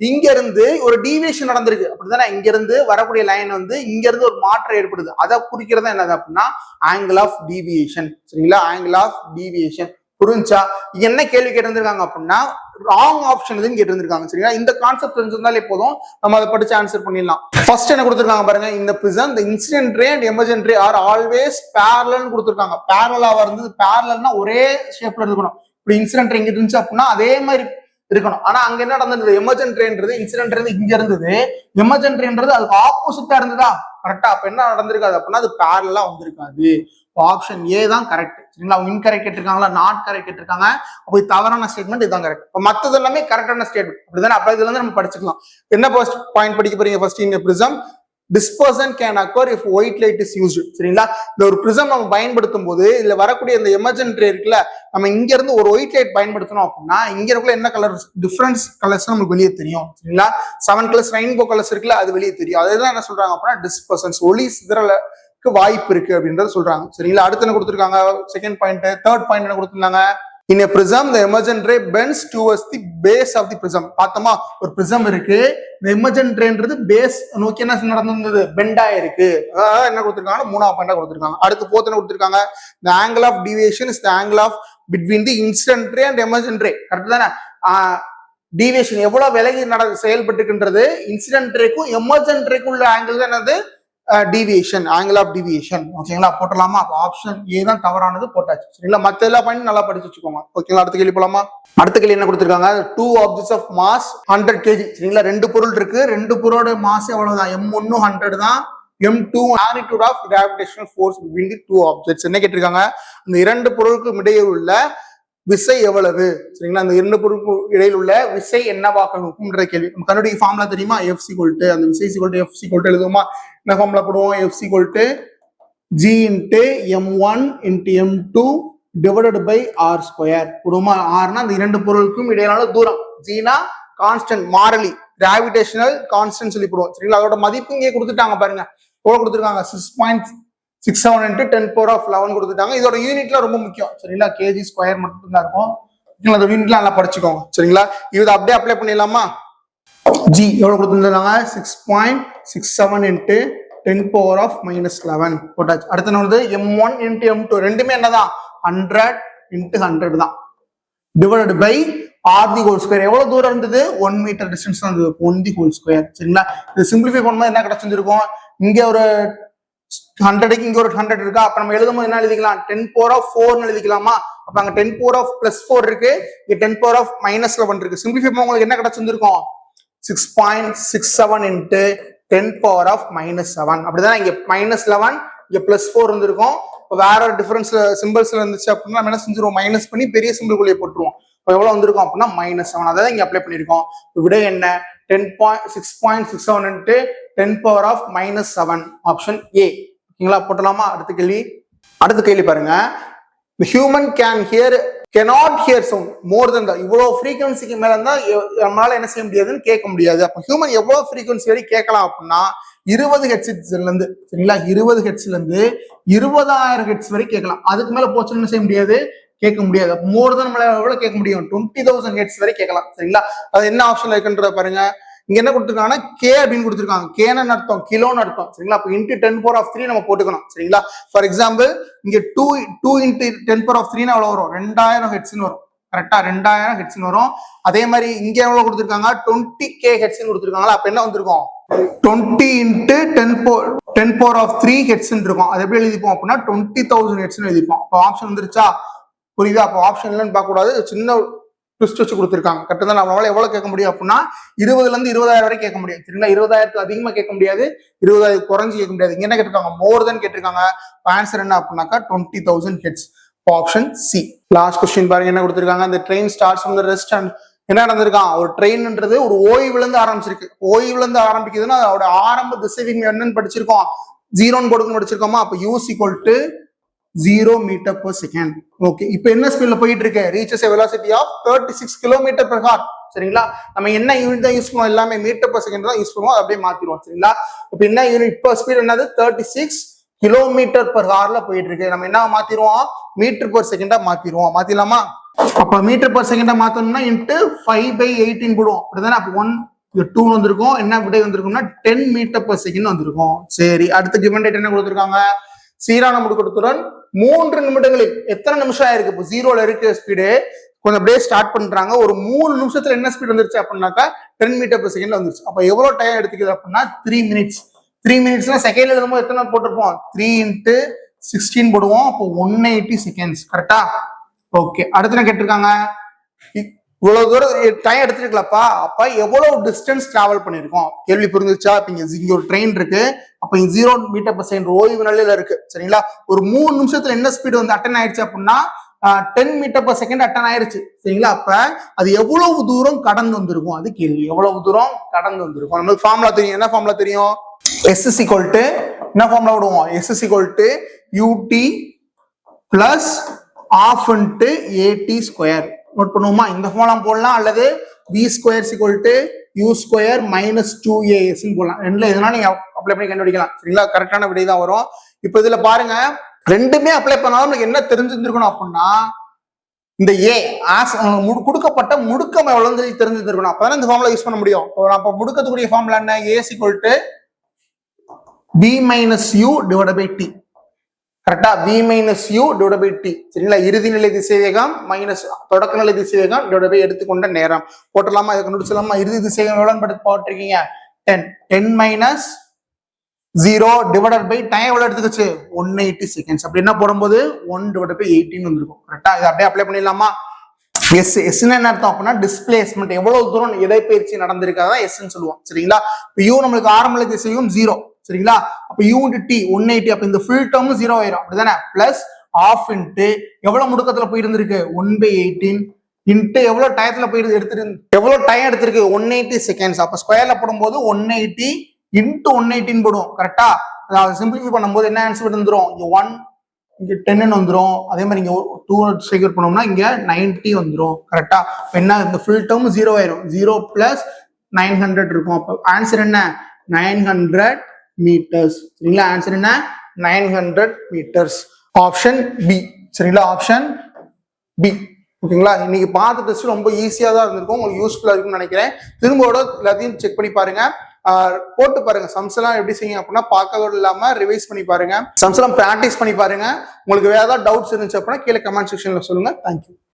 இங்க இருந்து ஒரு டீவியேஷன் நடந்திருக்கு. அப்படித்தானே? இங்க இருந்து வரக்கூடிய லைன் வந்து இங்க இருந்து ஒரு மாற்றம் ஏற்படுது. அதை குறிக்கிறது என்னது அப்படின்னா ஆங்கிள் ஆஃப் டீவியேஷன். சரிங்களா? Angle of deviation. புரிஞ்சா? என்ன கேள்வி கேட்டிருந்திருக்காங்க அப்படின்னா ராங் ஆப்ஷன் எதுன்னு கேட்டிருந்திருக்காங்க. சரிங்களா? இந்த கான்செப்ட் தெரிஞ்சிருந்தாலே போதும், நம்ம அதை படிச்சு ஆன்சர் பண்ணிடலாம். ஃபர்ஸ்ட் என்ன கொடுத்திருக்காங்க பாருங்க, இந்த prism the incident ray and emergent ray are always parallel கொடுத்திருக்காங்க. பேரலா வருது. பேரலல்னா ஒரே ஷேப்ல இருக்கணும். இப்படி இன்சிடென்ட் ரே இங்க இருந்துச்சு அப்படின்னா அதே மாதிரி இருக்கணும். ஆனா அங்க என்ன நடந்தது, எமர்ஜென்ட் ரேன்றது இன்சிடென்ட் இருந்து இங்க இருந்தது, எமர்ஜென்ட் ரேன்றது அதுக்கு ஆப்போசிட்டா இருந்ததா? கரெக்டா? அப்ப என்ன நடந்திருக்காது அப்படின்னா அது பேரலா வந்திருக்காது. ஆப்ஷன் ஏ தான் கரெக்ட். சரிங்களா? அவங்க இன்கரெக்ட் கேட்டிருக்காங்களா, நாட் கரெக்ட் கேட்டிருக்காங்க. அப்போ தவறான ஸ்டேட்மெண்ட் இதுதான் கரெக்ட். இப்போ மற்றது எல்லாமே கரெக்டான ஸ்டேட்மெண்ட். அப்படிதானே? அப்ப இதுல இருந்து நம்ம படிச்சுக்கலாம். என்ன ஃபர்ஸ்ட் பாயிண்ட் படிக்க போறீங்க? ஃபர்ஸ்ட் இந்த prism dispersion can occur if white light is used. சரிங்களா? இந்த ஒரு பிரிசம் நம்ம பயன்படுத்தும் போது இதுல வரக்கூடிய இந்த எமர்ஜென்ட் ரே இருக்குல்ல, நம்ம இங்க இருந்து ஒரு ஒயிட் லைட் பயன்படுத்தணும் அப்படின்னா இங்க இருக்குள்ள என்ன கலர், டிஃபரன்ஸ் கலர்ஸ் நமக்கு வெளியே தெரியும். சரிங்களா? 7 கலர்ஸ் ரெயின்போ கலர்ஸ் இருக்குல்ல, அது வெளியே தெரியும். அதுதான் என்ன சொல்றாங்க அப்படின்னா டிஸ்பர்சன்ஸ், ஒளி சிதறலுக்கு வாய்ப்பு இருக்கு அப்படின்றத சொல்றாங்க. சரிங்களா? அடுத்து என்ன கொடுத்துருக்காங்க? Second point. தேர்ட் பாயிண்ட் என்ன கொடுத்துருந்தாங்க? In a prism, the emergent ray bends towards the base of the prism. பார்த்தோமா? ஒரு prism இருக்கு, இந்த emergent rayன்றது பேஸ் நோக்கி என்ன நடந்தது, பெண்ட் ஆயிருக்கு. என்ன கொடுத்திருக்காங்க? 3ஆம் பாயிண்டா கொடுத்திருக்காங்க. அடுத்து 4th என்ன கொடுத்திருக்காங்க? The angle of deviation is the angle of between the incident ray and emergent ray. Correct தானே? டீவியேஷன் எவ்வளவு விலகி செயல்பட்டுக்கின்றது, இன்சிடென்ட் ரேக்கும் எமர்ஜென்ட் ரேக்கும் உள்ள ஆங்கிள் தான் என்னது, டீவியேஷன், ஆங்கிள் ஆஃப் டீவியேஷன். ஓகேங்களா? போட்டலாமா? அப்ப ஆப்ஷன் ஏ தான் தவறானது போட்டாச்சு. சரிங்களா? மத்த எல்லா பாயிண்ட் நல்லா படிச்சு வச்சுக்கோங்க. ஓகேங்களா? அடுத்த கேள்வி போலாமா? அடுத்த கேள்வி என்ன கொடுத்திருக்காங்க? 2 objects of mass 100 kg. சரிங்களா? 2 பொருள் இருக்கு. 2 பொருளோட மாஸ் எவ்வளவுதான்? m1 100 தான், m2 magnitude of gravitational force between the 2 objects. என்ன கேட்டிருக்காங்க? அந்த 2 பொருளுக்கும் இடையே உள்ள விசை எவ்வளவு? சரிங்களா? அந்த 2 பொருளுக்கு இடையில் உள்ள விசை என்னவாக இருக்கும்ன்ற கேள்வி. நம்ம கண்டுபிடிக்க ஃபார்முலா தெரியுமா? F = அந்த விசை F = எழுதுவோமா? என்ன ஃபார்முலா போடுவோம்? F = G × m1 × m2 / r² போடுவோமா? r-னா அந்த 2 பொருளுக்கும் இடையிலான தூரம், g-னா கான்ஸ்டன்ட், மாறிலி, கிராவிடேஷனல் கான்ஸ்டன்ட் சொல்லி போடுவோம். சரிங்களா? அதோட மதிப்பு இங்கே கொடுத்துட்டாங்க பாருங்க. எவ்வளவு கொடுத்துருக்காங்க? 6.67 × 10⁻11 கொடுத்துட்டாங்க. இதோட யூனிட்ல ரொம்ப முக்கியம். சரிங்களா? kg² மட்டும் தான் இருக்கும். அதோட யூனிட்ல நல்லா படிச்சுக்கோங்க. சரிங்களா? இது அப்படியே அப்ளை பண்ணிடலாமா? ஜி எவ்வளவு கொடுத்துருந்தாங்க? 6.67 × 10⁻−11 போட்டாச்சு. அடுத்த என்னது? m1 × m2 ரெண்டுமே என்னதான்? 100 × 100 தான், டிவைடட் பை r². எவ்வளவு தூரம் இருந்தது? 1 மீட்டர் டிஸ்டன்ஸ் தான் இருந்தது. 1² சரிங்களா? இது சிம்பிளிஃபை பண்ணும்போது என்ன கிடைச்சிருக்கும்? இங்க ஒரு 100க்கு இங்க ஒரு 100 இருக்கா, அப்ப நம்ம எழுதும்போது என்ன எழுதிக்கலாம்? 10⁻4 எழுதிக்கலாமா? அப்ப அங்க 10⁻+4 இருக்கு, இங்க 10⁻−11 இருக்கு. சிம்பிளிஃபை பண்ண உங்களுக்கு என்ன கிடைச்சிருக்கும்? 6.67 × 10⁻−7. அப்படிதான் இங்க -11 இங்க +4 இருந்திருக்கும். வேற ஒரு டிஃபரன்ஸ்ல சிம்பிள்ஸ்ல இருந்துச்சு அப்படின்னா நம்ம என்ன செஞ்சிருவோம்? மைனஸ் பண்ணி பெரிய சிம்பிள்குள்ளே போட்டுருவோம். எவ்வளவு வந்திருக்கும் அப்படின்னா -7. அதான் இங்க அப்ளை பண்ணிருக்கோம். விடை என்ன? 6.67 × 10⁻−7 ஆப்ஷன் ஏ. ஓகேங்களா? போட்டலாமா? அடுத்த கேள்வி பாருங்க. The human cannot hear sound more than the இவ்வளவு ஃப்ரீக்வன்சிக்கு மேல இருந்தா நம்மளால என்ன செய்ய முடியாதுன்னு கேட்க முடியாது. அப்ப ஹியூமன் எவ்வளவு ஃப்ரீக்வன்சி வரை கேட்கலாம் அப்படின்னா 20 ஹெர்ட்ஸ்ல இருந்து, சரிங்களா? 20 ஹெர்ட்ஸ்ல இருந்து 20,000 ஹெர்ட்ஸ் வரை கேட்கலாம். அதுக்கு மேல போச்சுன்னு என்ன செய்ய முடியாது? கேட்க முடியாது. மோர் தான் நம்மளால எவ்வளவு கேட்க முடியும்? 20,000 ஹெர்ட்ஸ் வரை கேட்கலாம். சரிங்களா? அது என்ன ஆப்ஷன்ல இருக்குன்றத பாருங்க. இங்க என்ன கொடுத்துருக்காங்கன்னா கே அப்படின்னு கொடுத்துருக்காங்க. கேன்னு அர்த்தம் கிலோன்னு அர்த்தம். சரிங்களா? அப்ப × 10⁻³ நம்ம போட்டுக்கணும். சரிங்களா? ஃபார் எக்ஸாம்பிள் இங்க 2 × 10⁻³ எவ்வளவு வரும்? 2000 ஹெர்ட்ஸ்னு வரும். கரெக்டா? 2000 ஹெர்ட்ஸ்னு வரும். அதே மாதிரி இங்க எவ்வளவு கொடுத்துருக்காங்க? 20k ஹெர்ட்ஸ்னு கொடுத்துருக்காங்களா? அப்ப என்ன வந்திருக்கும்? 20 × 10 power of 3 ஹெட்ஸ் இருக்கும். அது எப்படி எழுதிப்போம் அப்படின்னா 20,000 ஹெட்ஸ் எழுதிப்போம். அப்போ ஆப்ஷன் வந்துருச்சா? புரியுதா? அப்போ ஆப்ஷன் இல்லைன்னு பார்க்க கூடாது, சின்ன ட்விஸ்ட் வச்சு கொடுத்துருக்காங்க. கரெக்டாக தான். நம்மளால எவ்வளவு கேட்க முடியும் அப்படின்னா 20ல இருந்து 20,000 வரை கேட்க முடியும். சரிங்களா? 20,000 அதிகமா கேட்க முடியாது, 20,000 குறைஞ்சு கேட்க முடியாது. இங்க என்ன கேட்டிருக்காங்க? மோர் தென் கேட்டிருக்காங்க. ஆன்சர் என்ன அப்படின்னாக்கா 20,000 heads. Option C. Last question பாருங்க என்ன கொடுத்துருக்காங்க. அந்த train starts from the rest and என்ன நடந்திருக்கான்? ஒரு ட்ரெயின்ன்றது ஒரு ஓய்வுல இருந்து ஆரம்பிச்சிருக்கு. ஓய்வுல இருந்து ஆரம்பிக்குதுன்னா அதோட ஆரம்ப திசைவேகம் என்னன்னு படிச்சிருக்கோம்? 0 போடுன்னு படிச்சிருக்கோமா? அப்ப u = 0 metre per second. Okay, இப்போ என்ன ஸ்பீட்ல போயிட்டு இருக்கு? Reaches a velocity of 36 kilometre per hour. சரிங்களா? நம்ம என்ன யூனிட் தான் யூஸ் பண்ணுவோம்? எல்லாமே மீட்டர் per செகண்ட் தான் யூஸ் பண்ணுவோம். அப்படியே மாத்திடுவோம். சரிங்களா? இப்போ என்ன யூனிட்? இப்போ ஸ்பீட் என்னது? 36 கிலோமீட்டர் per hourல போயிட்டு இருக்கு. நம்ம என்ன மாத்திடுவோம்? Metre per செகண்டா மாத்திடுவோம். மாத்திடலாமா? அப்ப மீட்டர் per செகண்டா மாத்தணும்னா இன்ட்டு 5/18 போடுவோம். அப்படிதானே? அப்போ 1 2 வந்திருக்கும். என்ன விடை வந்திருக்கும்னா 10 மீட்டர் per செகண்ட் வந்திருக்கும். சரி, அடுத்த கிவன் டேட் என்ன கொடுத்துருக்காங்க? சீரான முடுக்கத்துடன் 3 நிமிடங்களில் எத்தனை நிமிஷம் ஆயிருக்கு? இப்போ 0ல இருக்கு ஸ்பீடு, கொஞ்சம் அப்படியே ஸ்டார்ட் பண்றாங்க. ஒரு 3 நிமிஷத்துல என்ன ஸ்பீட் வந்துருச்சு அப்படின்னாக்கா 10 மீட்டர் per செகண்ட் வந்துருச்சு. அப்ப எவ்வளவு டைம் எடுத்துக்குது அப்படின்னா 3 மினிட்ஸ். 3 மினிட்ஸ்னா செகண்ட்ல எழுதும்போது எத்தனை போட்டிருப்போம்? 3 × 16 போடுவோம். அப்போ 180 செகண்ட்ஸ். கரெக்டா? ஓகே, அடுத்து என்ன கேட்டிருக்காங்க? இவ்வளவு தூரம் டைம் எடுத்துருக்கலப்பா, அப்ப எவ்வளவு டிஸ்டன்ஸ் டிராவல் பண்ணிருக்கோம்? கேள்வி புரிஞ்சிச்சா? இப்ப இங்க ஒரு ட்ரெயின் இருக்கு. அப்ப 0 மீட்டர் per செகண்ட் ஓய்வு நிலையில இருக்கு. சரிங்களா? ஒரு 3 நிமிஷத்துல என்ன ஸ்பீடு வந்து அட்டன் ஆயிடுச்சு அப்படின்னா 10 மீட்டர் per செகண்ட் அட்டன் ஆயிருச்சு. சரிங்களா? அப்ப அது எவ்வளவு தூரம் கடந்து வந்திருக்கும்? அது கேள்வி. எவ்வளவு தூரம் கடந்து வந்திருக்கும்? நமக்கு ஃபார்முலா தெரியும். என்ன ஃபார்முலா தெரியும்? S = என்ன ஃபார்முலா விடுவோம்? S = ut plus half into at square. Note பண்ணுவோமா? இந்த ஃபார்முலா போடலாம், அல்லது v square = u square minus 2as போடலாம். ரெண்டுல எதனால நீங்க அப்ளை பண்ணி கண்டுபிடிக்கலாம். சரிங்களா? கரெக்டான விடை தான் வரும். இப்போ இதுல பாருங்க, ரெண்டுமே அப்ளை பண்ணாலும் நமக்கு என்ன தெரிஞ்சிருக்கணும் அப்படின்னா இந்த a கொடுக்கப்பட்ட முடுக்கம் எவ்வளவுன்னு சொல்லி தெரிஞ்சிருக்கணும். அப்பதான் இந்த ஃபார்முலா யூஸ் பண்ண முடியும். அப்ப முடுக்கத்துக்குரிய ஃபார்முலா என்ன? a = b minus u divided by t. கரெக்டா? v minus u divided by t. சரிங்களா? இறுதி நிலை திசைவேகம் மைனஸ் தொடக்க நிலை திசைவேகம் டிவைட் பை எடுத்துக்கொண்ட நேரம். போட்டலாமா? இதை கண்டுபிடிச்சலாமா? இறுதி திசைவேகம் எவ்வளவு போட்டிருக்கீங்க? 10. 10 minus 0 divided by டைம் எவ்வளவு எடுத்துக்கிச்சு? 180 செகண்ட்ஸ். அப்படி என்ன போடும்போது 1 divided by 18 வந்திருக்கும். கரெக்டா? இதை அப்படியே அப்ளை பண்ணிடலாமா? எஸ். எஸ்ன்னு என்ன அர்த்தம் அப்படின்னா டிஸ்பிளேஸ்மெண்ட், எவ்வளவு தூரம் இடப்பெயர்ச்சி நடந்திருக்காதா எஸ்ன்னு சொல்லுவோம். சரிங்களா? இப்போ u நம்மளுக்கு ஆரம்ப நிலை திசைவேகம் 0. சரிங்களா? அப்ப u × t 180. அப்ப இந்த ஃபுல் டேர்ம் 0 ஆயிரும். அப்படிதானே? பிளஸ் half into எவ்வளவு முடுக்கத்துல போயிருந்திருக்கு? 1/18 இன்ட்டு எவ்வளவு டயத்துல போயிருந்து எடுத்துருக்கு? எவ்வளவு டைம் எடுத்திருக்கு? 180 செகண்ட்ஸ். அப்ப ஸ்கொயர்ல போடும்போது 180 × 118 போடுவோம். கரெக்டா? அதாவது சிம்பிளிஃபை பண்ணும்போது என்ன ஆன்சர் வந்துரும்? இங்க 1 இங்க 10 வந்துரும். அதே மாதிரி இங்க 2 செக்யூர் பண்ணோம்னா இங்க 90 வந்துரும். கரெக்டா? என்ன இந்த ஃபுல் டேர்ம் 0 ஆயிரும். 0 + 900 இருக்கும். அப்ப ஆன்சர் என்ன? 900 meters. சரிங்களா? ஆன்சர் என்ன? 900 meters. Option B. சரிங்களா? Option B. ஓகேங்களா? இன்னைக்கு பார்த்த டெஸ்ட் ரொம்ப ஈஸியா தான் இருந்திருக்கும். உங்களுக்கு யூஸ்ஃபுல்லா இருக்கும்னு நினைக்கிறேன். திரும்ப எல்லாத்தையும் செக் பண்ணி பாருங்க, போட்டு பாருங்க. சம்ஸ் எல்லாம் எப்படி செய்யுங்க அப்படின்னா பார்க்கறதோடு இல்லாம ரிவைஸ் பண்ணி பாருங்க. சம்ஸ் எல்லாம் பிராக்டிஸ் பண்ணி பாருங்க. உங்களுக்கு வேற ஏதாவது டவுட்ஸ் இருந்துச்சு அப்படின்னா கீழே கமெண்ட் செக்ஷன்ல சொல்லுங்க. தேங்க்யூ.